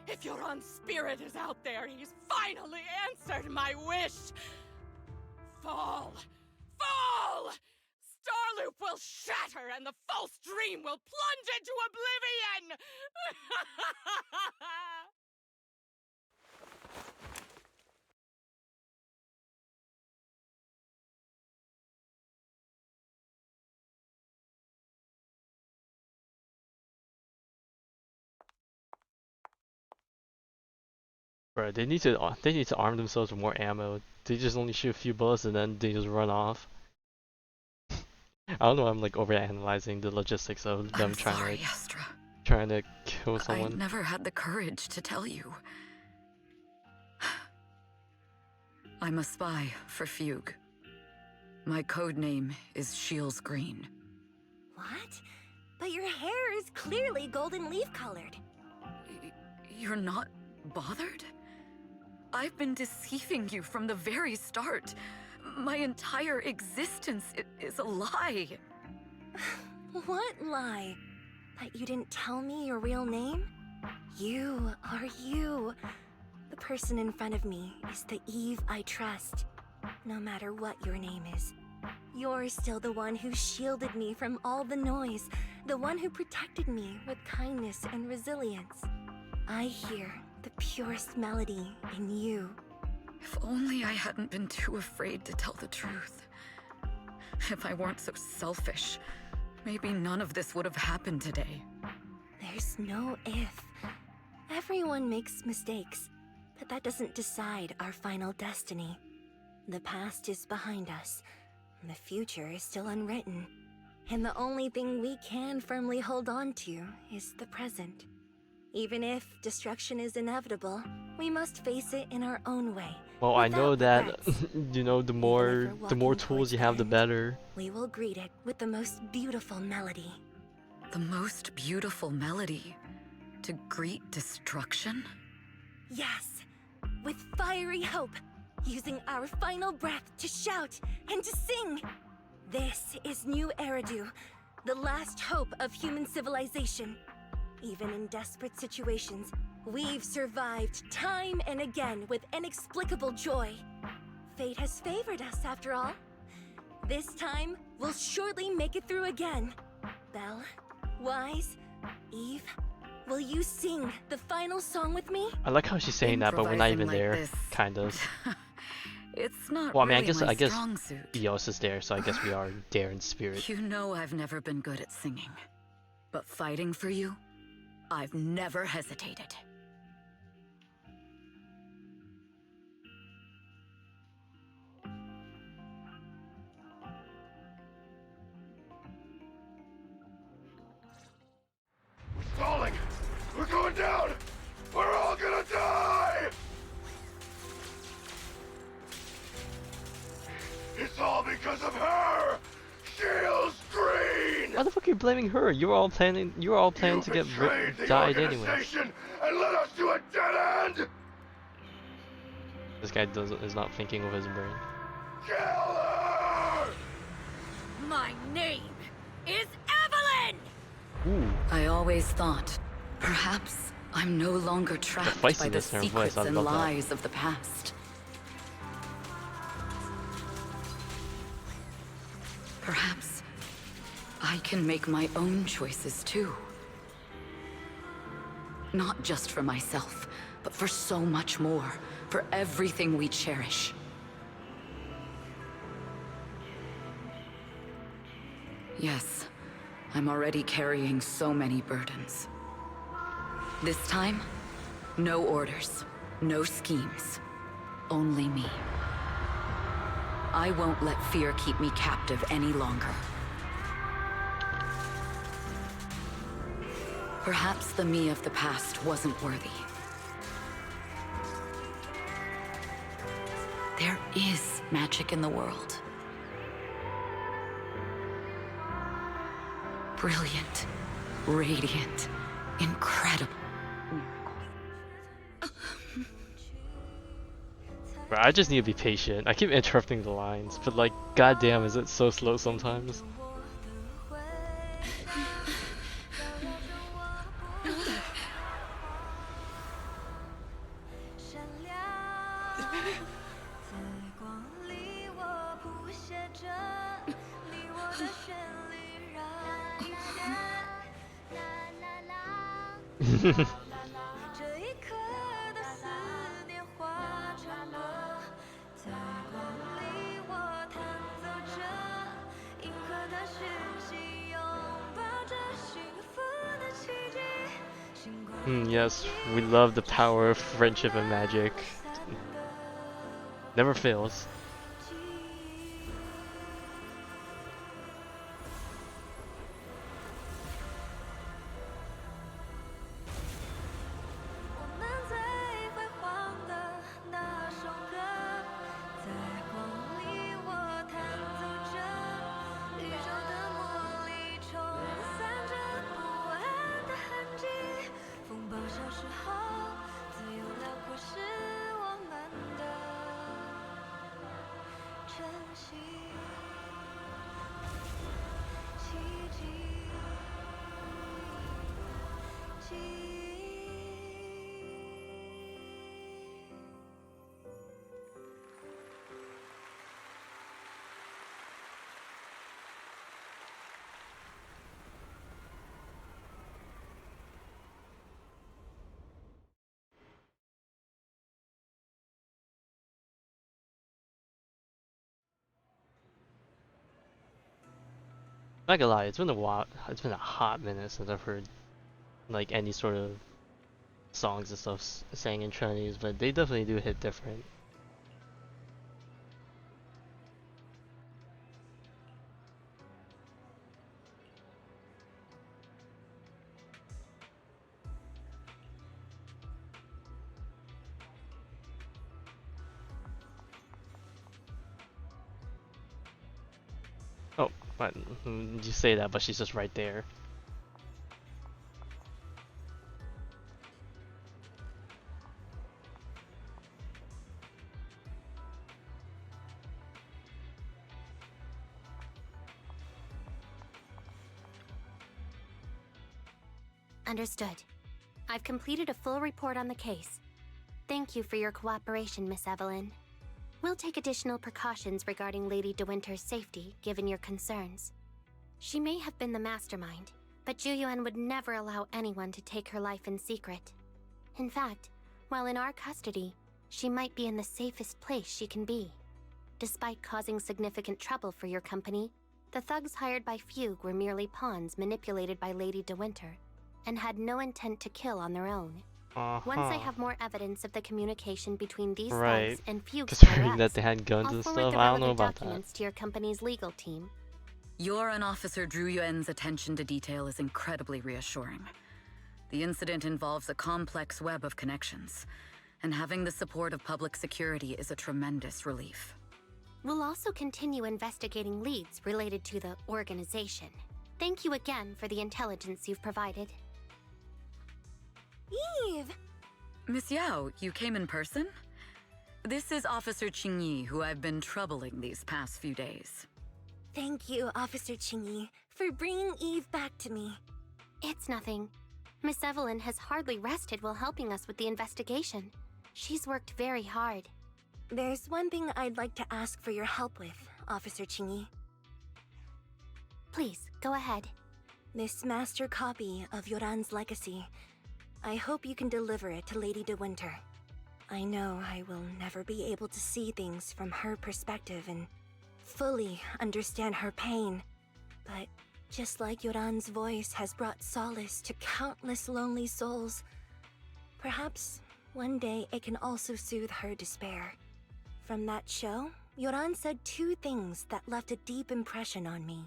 If your own spirit is out there, he's finally answered my wish. Fall! Fall! Starloop will shatter and the false dream will plunge into oblivion! Bro, they need to arm themselves with more ammo. They just only shoot a few bullets and then they just run off. I don't know. I'm like overanalyzing the logistics of them trying to kill someone. I never had the courage to tell you. I'm a spy for Fugue. My code name is Shields Green. What? But your hair is clearly golden leaf colored. You're not bothered? I've been deceiving you from the very start. My entire existence is a lie. What lie? That you didn't tell me your real name? You are you. The person in front of me is the Eve I trust. No matter what your name is. You're still the one who shielded me from all the noise. The one who protected me with kindness and resilience. I hear the purest melody in you. If only I hadn't been too afraid to tell the truth. If I weren't so selfish, maybe none of this would have happened today. There's no if. Everyone makes mistakes, but that doesn't decide our final destiny. The past is behind us. The future is still unwritten. And the only thing we can firmly hold on to is the present. Even if destruction is inevitable, we must face it in our own way. Well, I know that regrets. you know the more tools you have, the better. We will greet it with the most beautiful melody. The most beautiful melody? To greet destruction? Yes, with fiery hope, using our final breath to shout and to sing. This is New Eridu, the last hope of human civilization. Even in desperate situations, we've survived time and again with inexplicable joy. Fate has favored us after all. This time, we'll surely make it through again. Belle, Wise, Eve, will you sing the final song with me? I like how she's saying that, but we're not even like there. this. Kind of. It's not Well, I mean, really I guess strong suit. Eos is there, so I guess we are there in spirit. You know I've never been good at singing. But fighting for you, I've never hesitated. Falling! We're going down! We're all gonna die! It's all because of her! Shields Green! Why the fuck are you blaming her? You were all planning to get Betrayed the died anyway. organization and led us to a dead end! This guy is not thinking with his brain. Kill her! My name is Evelyn! Ooh. I always thought, perhaps I'm no longer trapped by the feistiness in her voice, secrets I and love that. lies of the past. Perhaps I can make my own choices too. Not just for myself, but for so much more, for everything we cherish. Yes, I'm already carrying so many burdens. This time, no orders, no schemes, only me. I won't let fear keep me captive any longer. Perhaps the me of the past wasn't worthy. There is magic in the world. Brilliant, radiant, incredible. Bro, I just need to be patient. I keep interrupting the lines, but like, goddamn, is it so slow sometimes? Yes, we love the power of friendship and magic. Never fails. Not gonna lie, it's been a while. It's been a hot minute since I've heard like any sort of songs and stuff sang in Chinese, but they definitely do hit different. Oh, but you say that, but she's just right there. Understood. I've completed a full report on the case. Thank you for your cooperation, Miss Evelyn. We'll take additional precautions regarding Lady De Winter's safety, given your concerns. She may have been the mastermind, but Zhu Yuan would never allow anyone to take her life in secret. In fact, while in our custody, she might be in the safest place she can be. Despite causing significant trouble for your company, the thugs hired by Fugue were merely pawns manipulated by Lady De Winter, and had no intent to kill on their own. Once I have more evidence of the communication between these thugs and Fugue's Considering that higher-ups, they had guns I'll and forward stuff, the I don't know relevant about documents to your company's legal team. Your and Officer Zhu Yuan's attention to detail is incredibly reassuring. The incident involves a complex web of connections, and having the support of public security is a tremendous relief. We'll also continue investigating leads related to the organization. Thank you again for the intelligence you've provided. Eve! Miss Yao, you came in person? This is Officer Qingyi, who I've been troubling these past few days. Thank you, Officer Qingyi, for bringing Eve back to me. It's nothing. Miss Evelyn has hardly rested while helping us with the investigation. She's worked very hard. There's one thing I'd like to ask for your help with, Officer Qingyi. Please, go ahead. This master copy of Yoran's legacy. I hope you can deliver it to Lady De Winter. I know I will never be able to see things from her perspective and fully understand her pain. But just like Yoran's voice has brought solace to countless lonely souls, perhaps one day it can also soothe her despair. From that show, Yoran said two things that left a deep impression on me.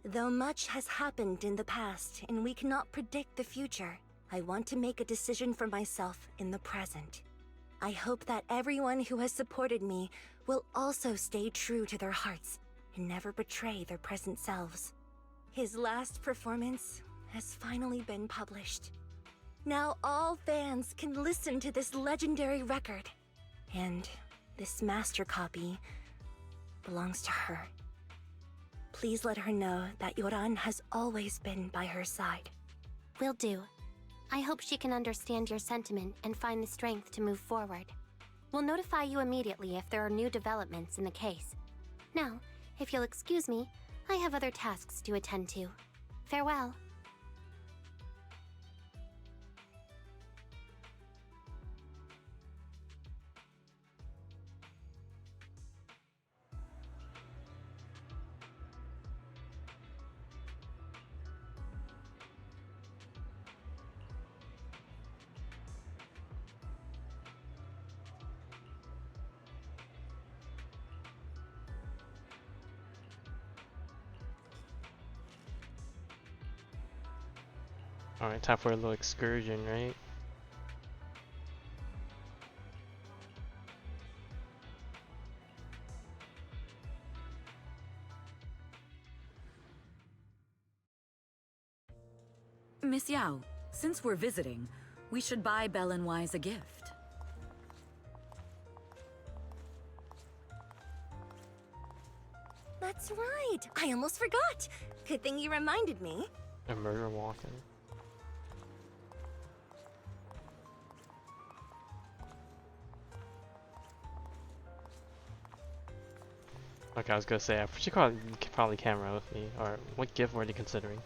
Though much has happened in the past and we cannot predict the future, I want to make a decision for myself in the present. I hope that everyone who has supported me will also stay true to their hearts and never betray their present selves. His last performance has finally been published. Now all fans can listen to this legendary record. And This master copy belongs to her. Please let her know that Yoran has always been by her side. Will do. I hope she can understand your sentiment and find the strength to move forward. We'll notify you immediately if there are new developments in the case. Now, if you'll excuse me, I have other tasks to attend to. Farewell. Alright, time for a little excursion, right? Miss Yao, since we're visiting, we should buy Belle and Wise a gift. That's right! I almost forgot! Good thing you reminded me. A murder walking. Okay, I was gonna say, I should probably camera with me. Or what gift were they considering?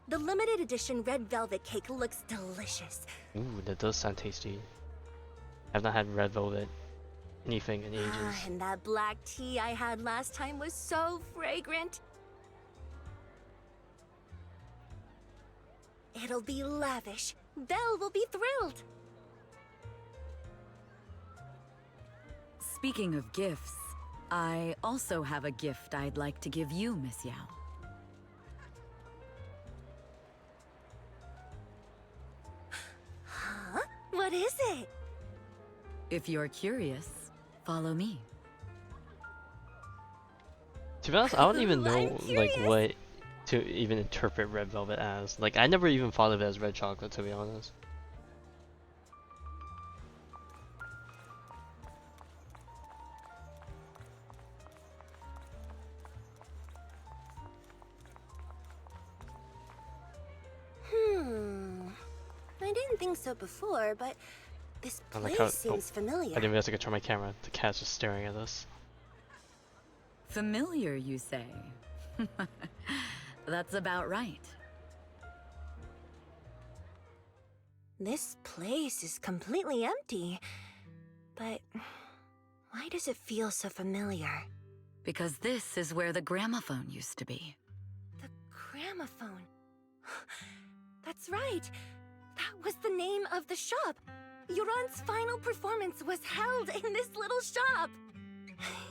The limited edition red velvet cake looks delicious. Ooh, that does sound tasty. I've not had red velvet anything in ages. And that black tea I had last time was so fragrant. It'll be lavish. Belle will be thrilled. Speaking of gifts, I also have a gift I'd like to give you, Miss Yao. Huh? What is it? If you're curious, follow me. To be honest, I don't even know I'm like curious. what to even interpret red velvet as. Like, I never even thought of it as red chocolate, to be honest. I didn't think so before, but this I place like how, seems I familiar. didn't realize I could turn my camera. The cat's just staring at us. Familiar, you say? That's about right. This place is completely empty. But why does it feel so familiar? Because this is where the gramophone used to be. The gramophone. That's right. That was the name of the shop. Yoran's final performance was held in this little shop.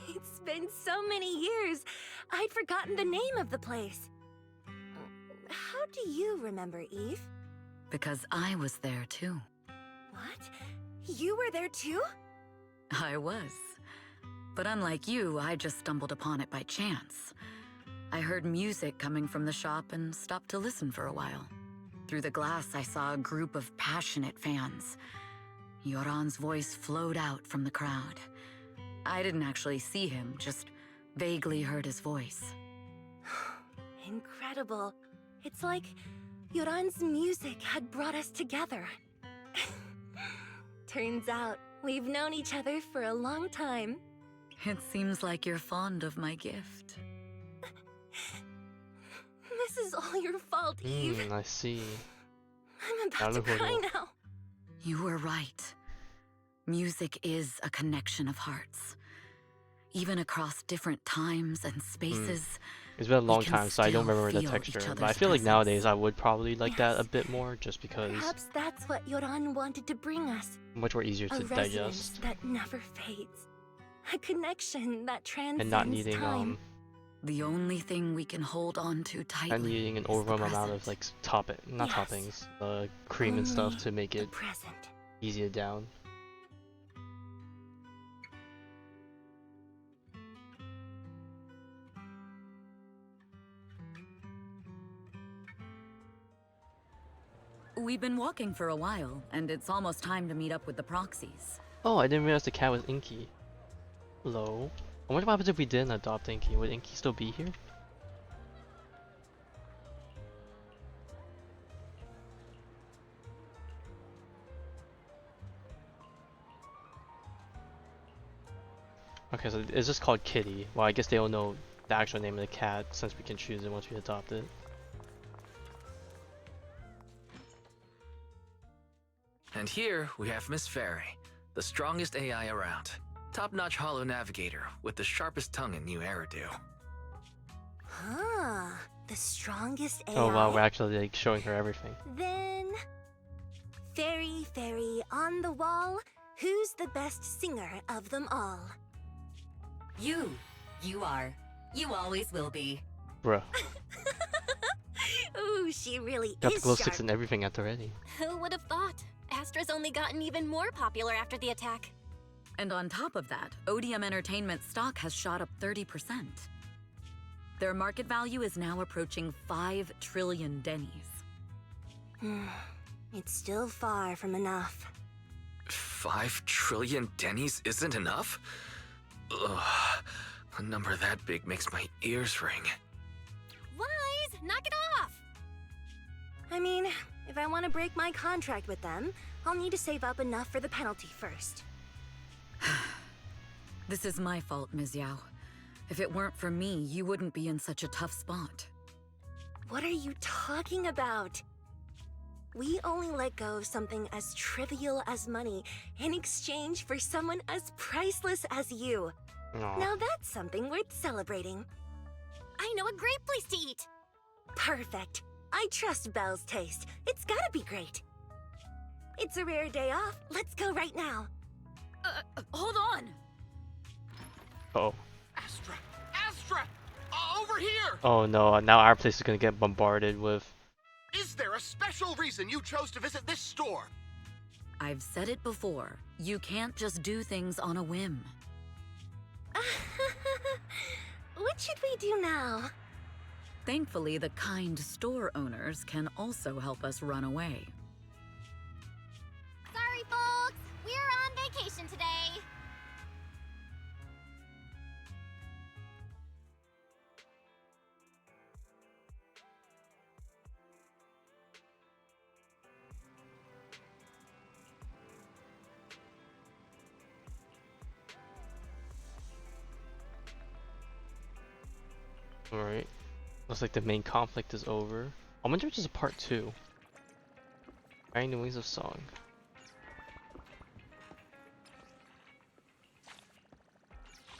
It's been so many years, I'd forgotten the name of the place. How do you remember, Eve? Because I was there too. What? You were there too? I was. But unlike you, I just stumbled upon it by chance. I heard music coming from the shop and stopped to listen for a while. Through the glass, I saw a group of passionate fans. Yoran's voice flowed out from the crowd. I didn't actually see him, just vaguely heard his voice. Incredible. It's like Yoran's music had brought us together. Turns out, we've known each other for a long time. It seems like you're fond of my gift. This is all your fault, Eve. I see. I'm about to cry now. You were right. Music is a connection of hearts. Even across different times and spaces. It's been a long we can time, so I don't still remember the feel texture. each But I other's feel like presence. nowadays I would probably like that a bit more, just because Perhaps that's what Yoran wanted to bring us. much more easier A to resonance digest. that never fades. A connection that transcends And not needing time. The only thing we can hold on to tightly. not needing an is the overwhelming amount of present. like not Yes. toppings, cream and stuff Only to make the it present. easy to down. We've been walking for a while, and it's almost time to meet up with the proxies. Oh, I didn't realize the cat was Inky. Hello. I wonder what happens if we didn't adopt Inky. Would Inky still be here? Okay, so it's just called Kitty. Well, I guess they all know the actual name of the cat since we can choose it once we adopt it. And here we have Miss Fairy, the strongest AI around. Top-notch holo navigator with the sharpest tongue in New Eridu. Huh. The strongest AI? Oh wow, we're actually like showing her everything. Then... Fairy, fairy, on the wall, who's the best singer of them all? You. You are. You always will be. Bruh. Ooh, she really Got the is glow sharp. sticks and everything at the ready. Who would have thought? Astra's only gotten even more popular after the attack. And on top of that, Odium Entertainment stock has shot up 30%. Their market value is now approaching 5 trillion dennies. It's still far from enough. 5 trillion dennies isn't enough? Ugh. A number that big makes my ears ring. Wise, knock it off! I mean, if I want to break my contract with them, I'll need to save up enough for the penalty first. This is my fault, Ms. Yao. If it weren't for me, you wouldn't be in such a tough spot. What are you talking about? We only let go of something as trivial as money in exchange for someone as priceless as you. Aw. Now that's something worth celebrating. I know a great place to eat! Perfect. I trust Belle's taste. It's gotta be great. It's a rare day off. Let's go right now. Hold on! Oh. Astra! Astra! Over here! Oh no, now our place is gonna get bombarded with... Is there a special reason you chose to visit this store? I've said it before. You can't just do things on a whim. What should we do now? Thankfully, the kind store owners can also help us run away. Sorry, folks! We're on vacation today! Alright. Looks like the main conflict is over. I wonder if there's a part 2. Riding the Wings of Song.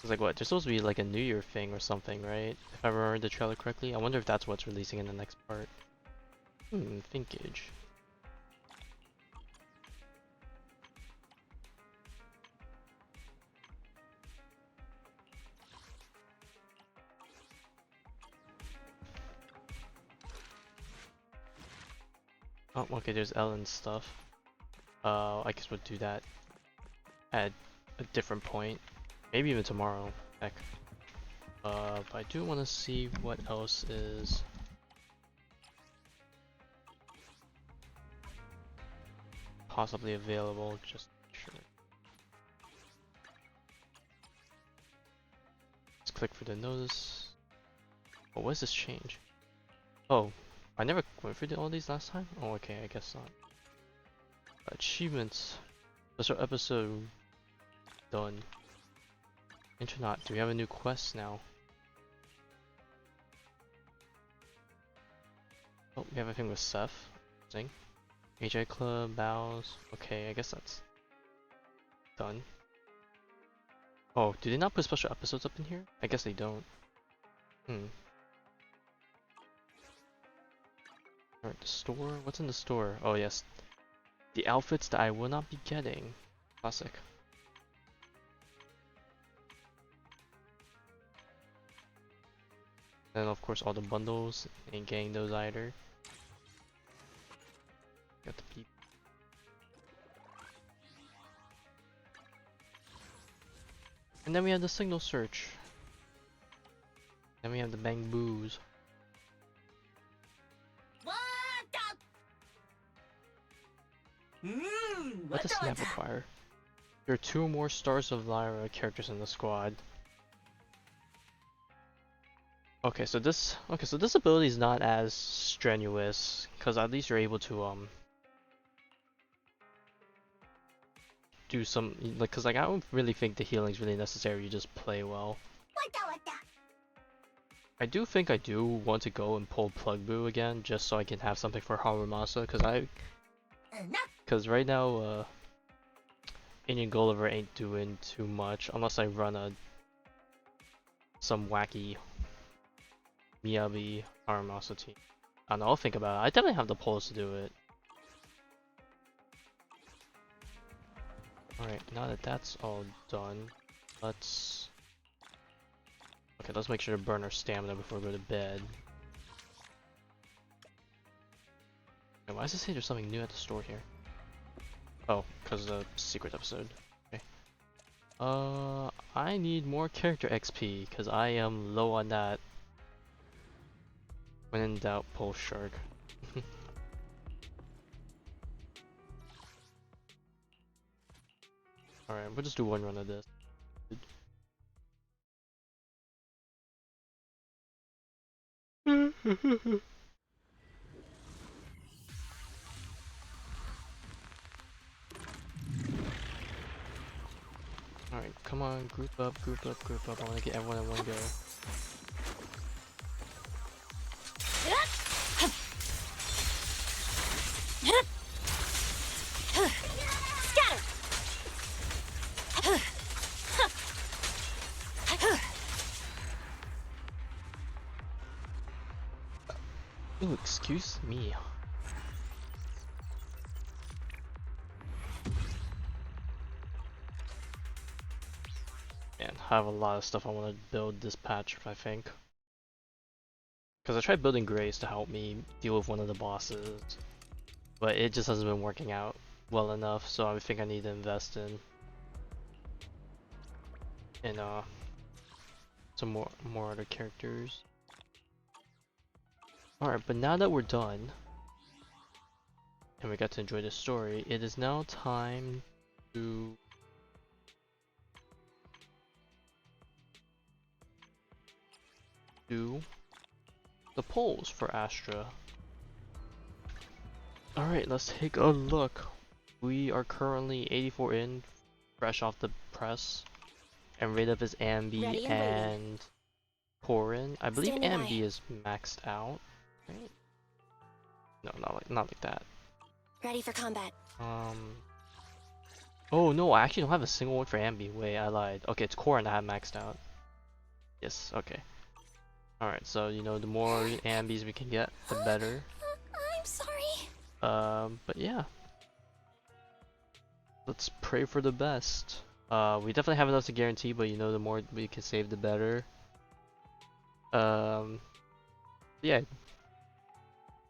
It's like what? There's supposed to be like a New Year thing or something, right? If I remember the trailer correctly. I wonder if that's what's releasing in the next part. Thinkage. Oh, okay, there's Ellen's stuff. I guess we'll do that at a different point. Maybe even tomorrow. Heck. But I do want to see what else is possibly available, just to make sure. Let's click for the notice. Oh, what is this change? Oh, I never went through all these last time? Oh, okay, I guess not. Achievements. Special episode. Done. Internet. Do we have a new quest now? Oh, we have a thing with Seth. Interesting. AJ Club, Bows. Okay, I guess that's done. Oh, do they not put special episodes up in here? I guess they don't. Alright, the store? What's in the store? Oh yes. The outfits that I will not be getting. Classic. And of course all the bundles. Ain't getting those either. Got the peep. And then we have the signal search. Then we have the bang boos. What does Snap require? There are 2 more Stars of Lyra characters in the squad. Okay, so this ability is not as strenuous, because at least you're able to do some, like, cause like I don't really think the healing is really necessary. You just play well. I do think I do want to go and pull Plug Boo again, just so I can have something for Harumasa, cause right now Indian Gulliver ain't doing too much unless I run some wacky Miyabi Harumasa team. I don't know, I'll think about it. I definitely have the pulls to do it. Alright, now that that's all done, let's make sure to burn our stamina before we go to bed. Okay, why does it say there's something new at the store here? Oh, because of the secret episode. Okay. I need more character XP, because I am low on that. When in doubt, pull Shark. Alright, we'll just do one run of this. Alright, come on, group up, group up, group up. I want to get everyone in one go. Ooh, excuse me. Man, I have a lot of stuff I want to build this patch, I think. Because I tried building Grace to help me deal with one of the bosses, but it just hasn't been working out well enough, so I think I need to invest in some more other characters. Alright, but now that we're done, and we got to enjoy the story, it is now time to do the polls for Astra. Alright, let's take a look. We are currently 84 in, fresh off the press, and rate up is Ambi and Corin. I believe Ambi is maxed out. Right? No, not like that. Ready for combat. Oh no, I actually don't have a single one for Ambi. Wait, I lied. Okay, it's Corin that I have maxed out. Yes, okay. Alright, so you know, the more Ambis we can get, the better. I'm sorry. But yeah. Let's pray for the best. We definitely have enough to guarantee, but you know, the more we can save, the better. Yeah.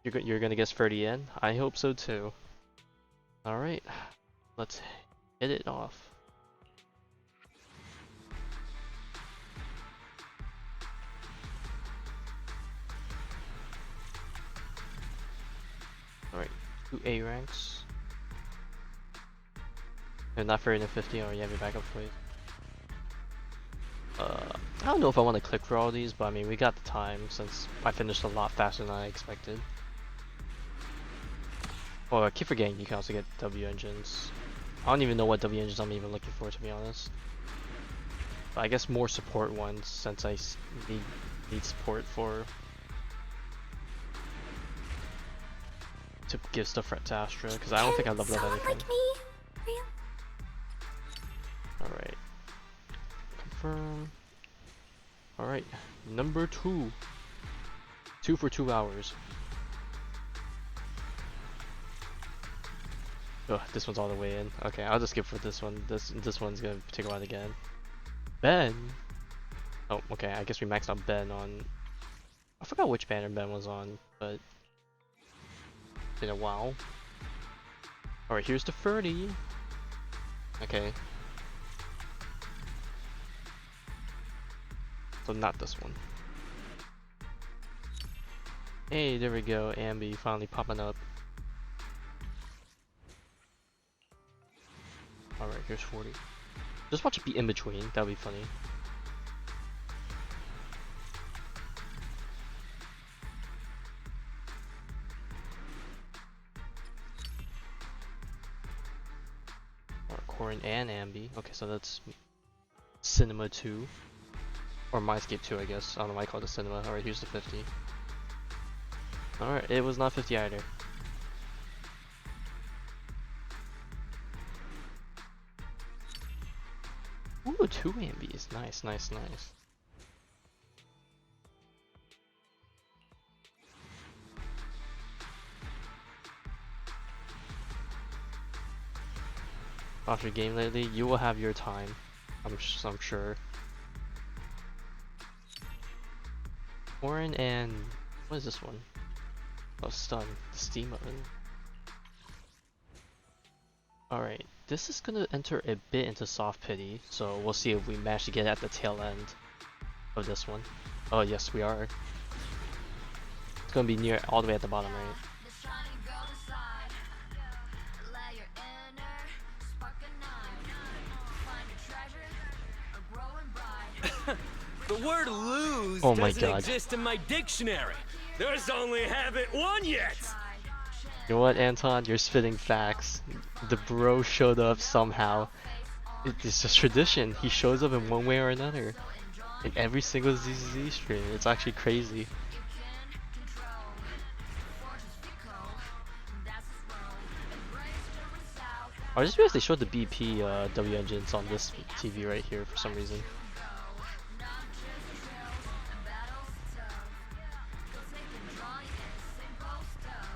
You're gonna guess 30 in? I hope so too. Alright, let's hit it off. Alright, 2 A ranks. No, not for 50, or you have your backup please. I don't know if I want to click for all these, but I mean, we got the time since I finished a lot faster than I expected. Oh, I keep forgetting you can also get W engines. I don't even know what W engines I'm even looking for, to be honest. But I guess more support ones, since I need support to give stuff to Astra, because I don't think I leveled up anything. Like me? Real? Alright. Confirm. Alright, number 2. 2 for 2 hours. Oh, this one's all the way in. Okay, I'll just skip for this one. This one's gonna take a while to get in. Ben! Oh, okay, I guess we maxed out Ben on... I forgot which banner Ben was on, but... It's been a while. Alright, here's the 30. Okay. So not this one. Hey, there we go, Ambi finally popping up. here's 40. Just watch it be in between. That'd be funny. Corin and Ambi. Okay, so that's Cinema 2. Or Mindscape 2, I guess. I don't know why I called it Cinema. Alright, here's the 50. Alright, it was not 50 either. Ooh, 2 Ambis. Nice, nice, nice. After your game lately, you will have your time. I'm sure. Corin and what is this one? Oh, Stun, the Steam Oven. Alright, this is gonna enter a bit into Soft Pity, so we'll see if we manage to get at the tail end of this one. Oh yes, we are. It's gonna be near all the way at the bottom, right? The word lose Oh my doesn't God. exist in my dictionary. There's only haven't won yet. You know what, Anton? You're spitting facts. The bro showed up somehow. It's just tradition. He shows up in one way or another. In every single ZZZ stream. It's actually crazy. I just realized they showed the BP W engines on this TV right here for some reason.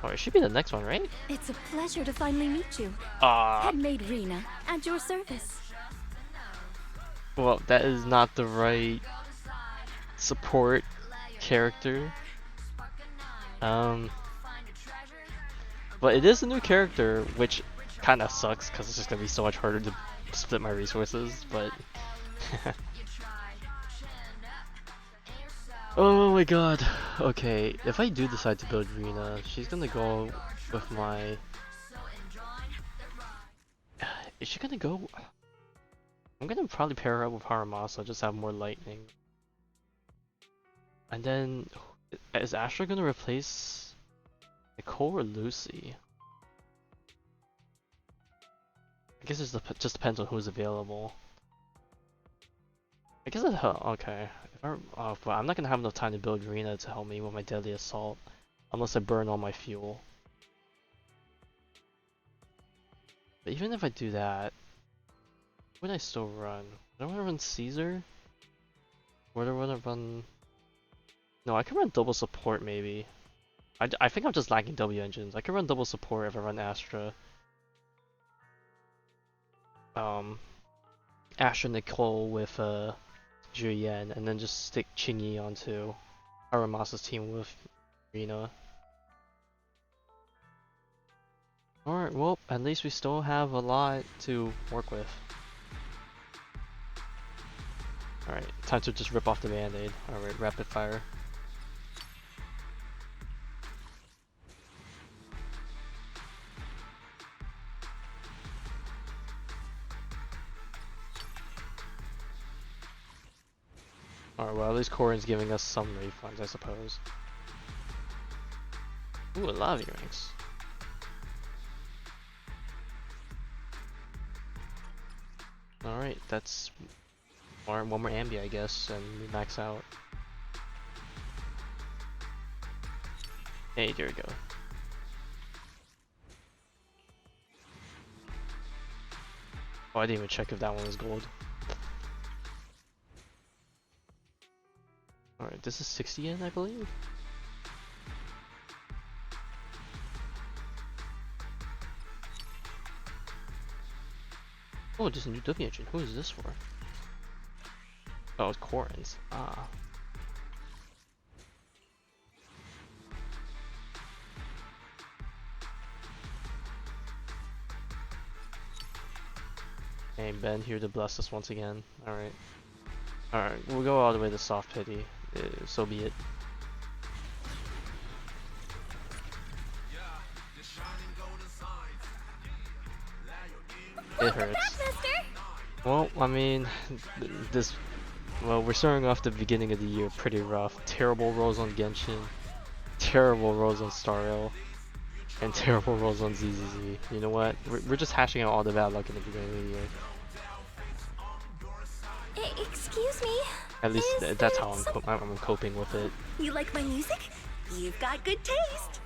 Oh, it should be the next one, right? It's a pleasure to finally meet you. Ah. Handmade Rena, at your service. Well, that is not the right support character. But it is a new character, which kind of sucks because it's just gonna be so much harder to split my resources. But oh my God. Okay, if I do decide to build Rena, she's gonna go with my. Is she gonna go? I'm gonna probably pair her up with Haramasa, just have more lightning. And then, is Astra gonna replace Nicole or Lucy? I guess it just depends on who's available. I guess okay. But I'm not gonna have enough time to build Rena to help me with my Deadly Assault, unless I burn all my fuel. But even if I do that, what would I still run? Do I want to run Caesar? Or do I want to run? No, I can run double support maybe. I think I'm just lacking W engines. I can run double support if I run Astra. Astra Nicole with Julian, and then just stick Chingy onto Aramasa's team with Rena. Alright, well, at least we still have a lot to work with. Alright, time to just rip off the band-aid. Alright, rapid fire. Alright, well at least Corin's giving us some refunds, I suppose. Ooh, a lot of earrings. Alright, that's one more ambi, I guess, and we max out. Hey, there we go. Oh, I didn't even check if that one was gold. Alright, this is 60 yen, I believe. Oh, just a new W engine. Who is this for? Oh, it's Corin's. Ah. Hey, Ben here to bless us once again. Alright. Alright, we'll go all the way to Soft Pity. So be it. It hurts. Mister! Well, I mean, this. Well, we're starting off the beginning of the year pretty rough. Terrible rolls on Genshin, terrible rolls on Star Rail, and terrible rolls on ZZZ. You know what? We're just hashing out all the bad luck in the beginning of the year. Excuse me. At least Is that's there how I'm coping with it. You like my music? You've got good taste.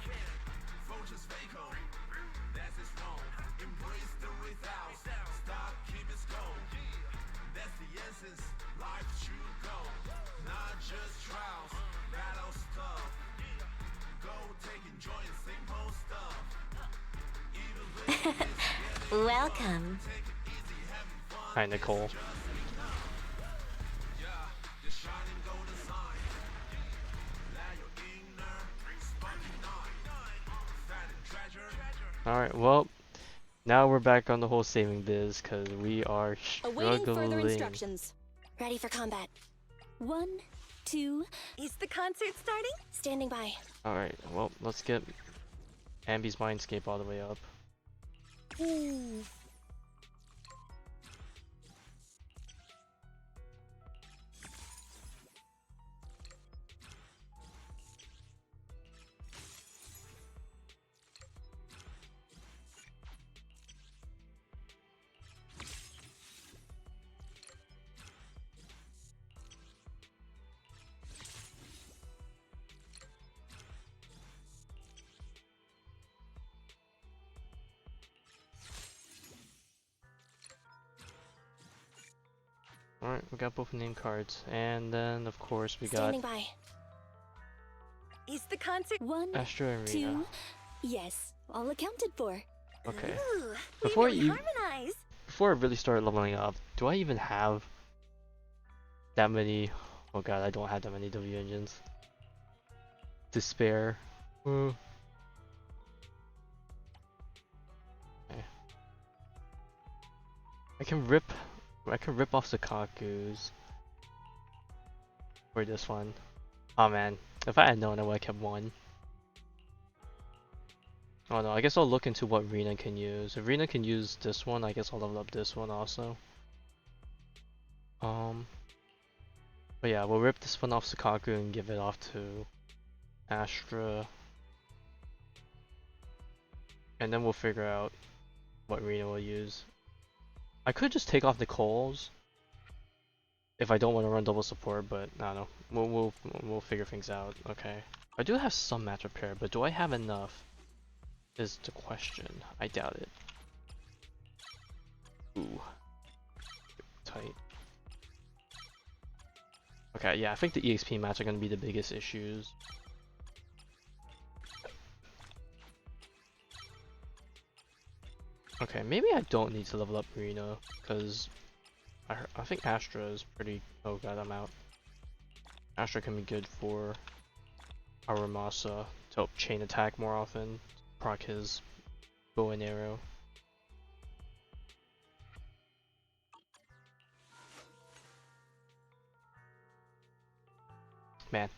Welcome. Hi, Nicole. Alright, well, now we're back on the whole saving biz, because we are Awaiting further struggling. instructions. Ready for combat. 1, 2. Is the concert starting? Standing by. Alright, well, let's get Ambi's Mindscape all the way up. Ooh. Alright, we got both name cards, and then of course we got Standing by. Is the concert 1, Astra Arena. 2. Yes, all accounted for. Okay. Ooh, Before we really you harmonize. Before I really start leveling up, do I even have that many? Oh god, I don't have that many W engines to spare. Okay. I can rip off Sakaku's for this one. Oh man, if I had known, I would have kept one. Oh no, I guess I'll look into what Rena can use. If Rena can use this one, I guess I'll level up this one also. But yeah, we'll rip this one off Sakaku and give it off to Astra. And then we'll figure out what Rena will use. I could just take off Nicole's if I don't want to run double support, but I don't know. We'll figure things out. Okay. I do have some matchup pair, but do I have enough? Is the question. I doubt it. Ooh. Tight. Okay, yeah, I think the EXP match are going to be the biggest issues. Okay, maybe I don't need to level up Rena, because I think Astra is pretty... Oh god, I'm out. Astra can be good for Aramasa to help chain attack more often, proc his bow and arrow. Man,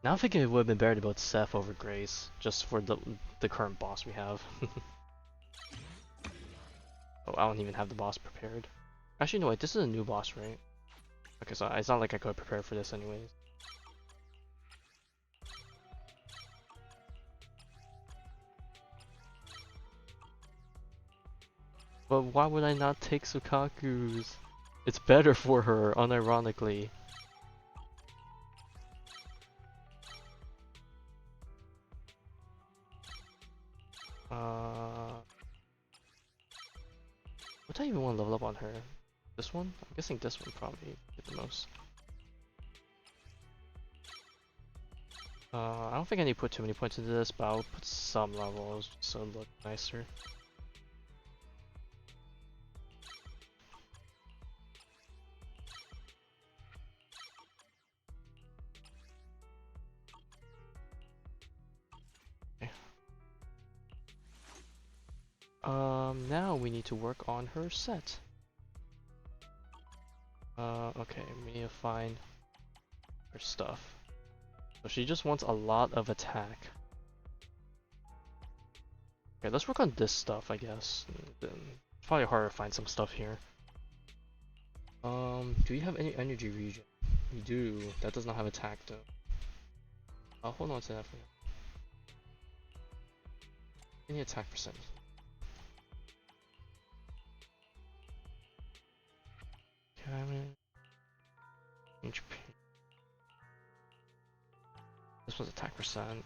now I'm thinking it would have been better to build Seth over Grace, just for the current boss we have. Oh, I don't even have the boss prepared. Actually, no wait, this is a new boss, right? Okay, so it's not like I could prepare for this anyways. But why would I not take Sukaku's? It's better for her, unironically. What do I even want to level up on her? This one? I'm guessing this one probably did the most. I don't think I need to put too many points into this, but I'll put some levels so it looks nicer. Now we need to work on her set. Okay, we need to find her stuff. So she just wants a lot of attack. Okay, let's work on this stuff, I guess. It's probably harder to find some stuff here. Do you have any energy regen? You do. That does not have attack though. I'll hold on to that for now. Any attack percent? HP. This was attack percent.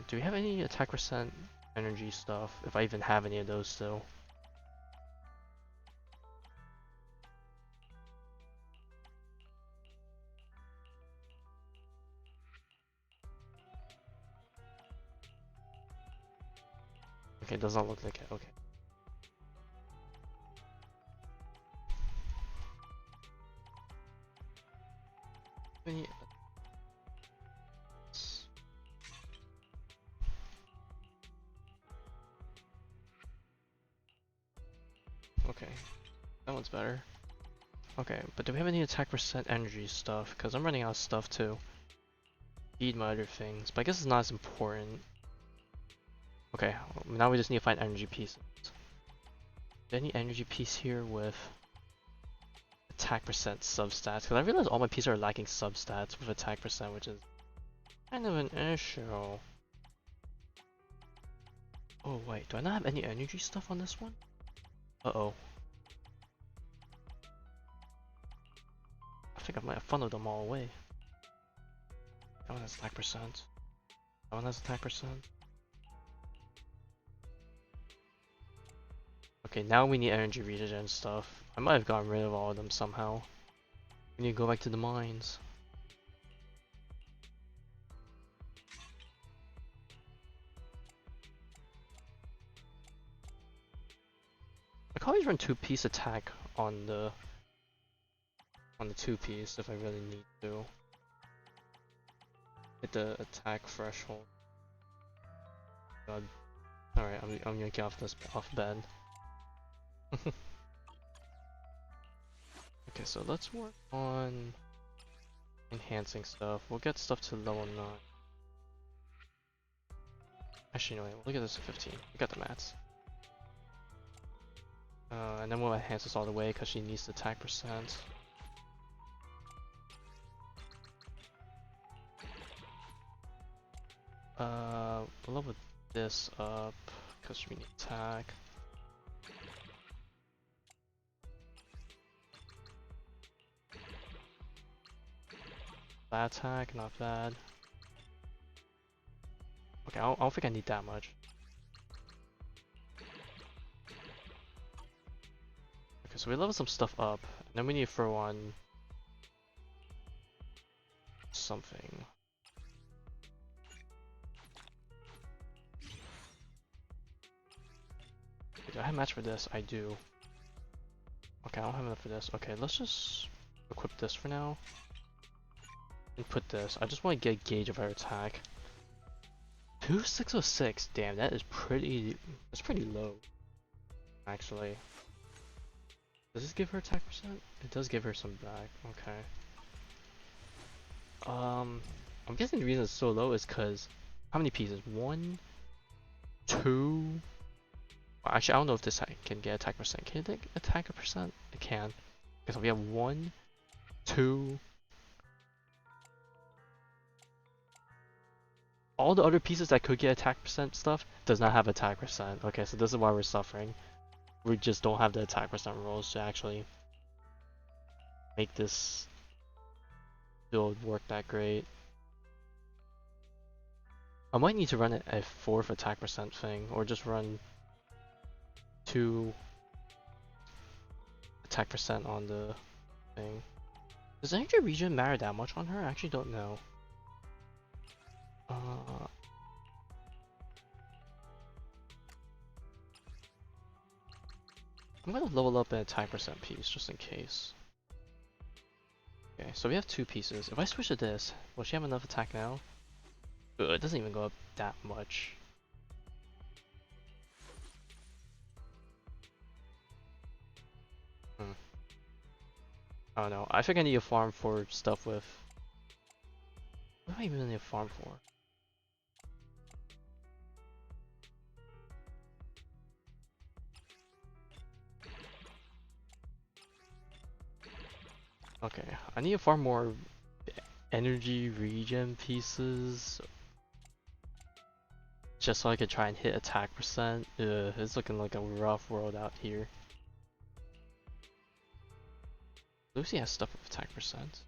Do we have any attack percent energy stuff? If I even have any of those still. Okay, it does not look like it. Okay. Any okay, that one's better. Okay, but do we have any attack percent energy stuff? Because I'm running out of stuff too. Feed my other things, but I guess it's not as important. Okay, now we just need to find energy pieces. Any energy piece here with attack percent substats? Because I realize all my pieces are lacking substats with attack percent, which is kind of an issue. Oh wait, do I not have any energy stuff on this one? Uh-oh. I think I might have funneled them all away. That one has attack percent. That one has attack percent. Okay, now we need energy regen stuff. I might have gotten rid of all of them somehow. We need to go back to the mines. I can always run 2-piece attack on the 2-piece if I really need to. Hit the attack threshold. God. Alright, I'm gonna get off bed. Okay, so let's work on enhancing stuff. We'll get stuff to level 9. Actually, no, wait, look at this at 15. We got the mats. And then we'll enhance this all the way because she needs the attack percent. We'll level this up because we need attack. That attack, not bad. Okay, I don't think I need that much. Okay, so we level some stuff up, and then we need to throw on something. Okay, do I have a match for this? I do. Okay, I don't have enough for this. Okay, let's just equip this for now. And put this. I just want to get a gauge of her attack. 2606, damn, that's pretty low. Actually. Does this give her attack percent? It does give her some back, okay. I'm guessing the reason it's so low is because how many pieces? 1, 2. Actually, I don't know if this can get attack percent. Can it attack a percent? It can. Okay, so we have 1, 2. All the other pieces that could get attack percent stuff does not have attack percent. Okay, so this is why we're suffering. We just don't have the attack percent rolls to actually make this build work that great. I might need to run a 4th attack percent thing, or just run 2 attack percent on the thing. Does energy regen matter that much on her? I actually don't know. I'm gonna level up an attack percent piece just in case. Okay, so we have 2 pieces. If I switch to this, will she have enough attack now? Ugh, it doesn't even go up that much. I don't know. I think I need a farm for stuff with. What do I even need a farm for? Okay, I need far more energy regen pieces just so I could try and hit attack percent. It's looking like a rough world out here. Lucy has stuff with attack percent.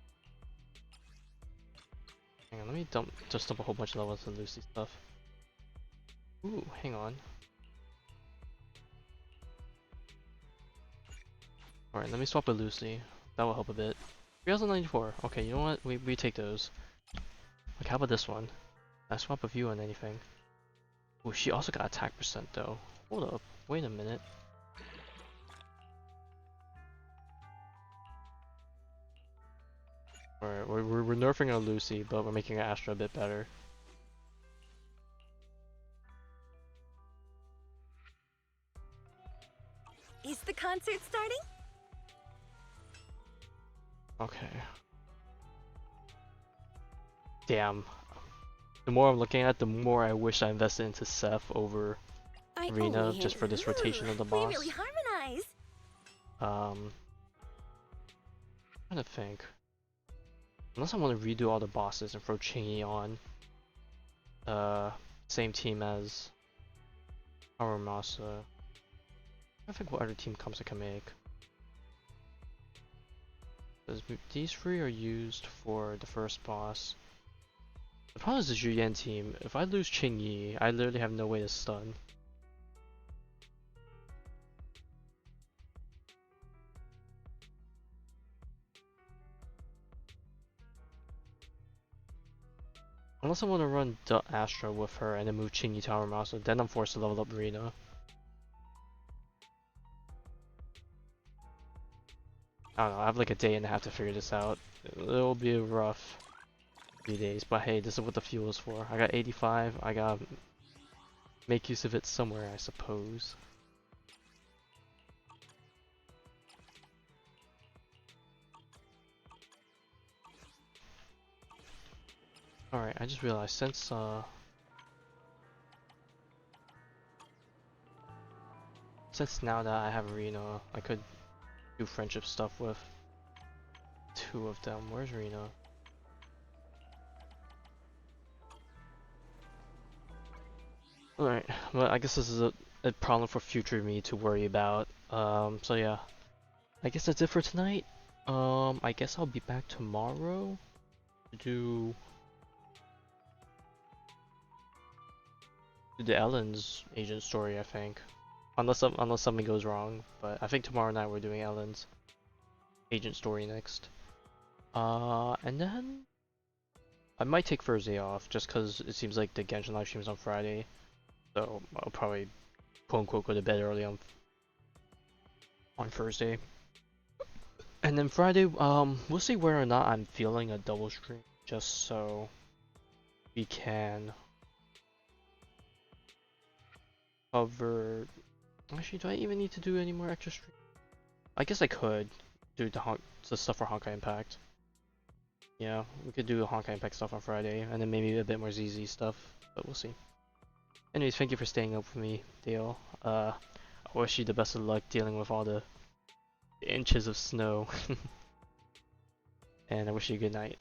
Hang on, let me just dump a whole bunch of levels of Lucy stuff. Ooh, hang on. Alright, let me swap with Lucy. That will help a bit. 3094. Okay, you know what? We take those. Like, how about this one? I swap with you on anything. Ooh, she also got attack percent though. Hold up. Wait a minute. Alright, we're nerfing our Lucy, but we're making our Astra a bit better. Is the concert starting? Okay. Damn. The more I'm looking at, the more I wish I invested into Seth over Rena just for this rotation of the boss. We really harmonize. I'm trying to think. Unless I want to redo all the bosses and throw Chingy on. Same team as Aramasa. I think what other team comes I can make. These three are used for the first boss. The problem is the Julian team. If I lose Chingy, I literally have no way to stun. Unless I want to run Astra with her and then move Chingy to Aramasa, then I'm forced to level up Rena. I don't know, I have like a day and a half to figure this out. It'll be a rough few days, but hey, this is what the fuel is for. I got 85, I gotta make use of it somewhere, I suppose. Alright, I just realized since now that I have Rena, I could do friendship stuff with two of them. Where's Rena? Alright, well I guess this is a problem for future me to worry about. So yeah. I guess that's it for tonight. I guess I'll be back tomorrow to do the Ellen's agent story, I think. Unless something goes wrong, but I think tomorrow night we're doing Ellen's agent story next. And then I might take Thursday off just because it seems like the Genshin live stream is on Friday, so I'll probably quote unquote go to bed early on Thursday. And then Friday, we'll see whether or not I'm feeling a double stream, just so we can cover. Actually, do I even need to do any more extra stream? I guess I could do the stuff for Honkai Impact. Yeah, we could do Honkai Impact stuff on Friday, and then maybe a bit more ZZ stuff, but we'll see. Anyways, thank you for staying up for me, Dale. I wish you the best of luck dealing with all the inches of snow. And I wish you a good night.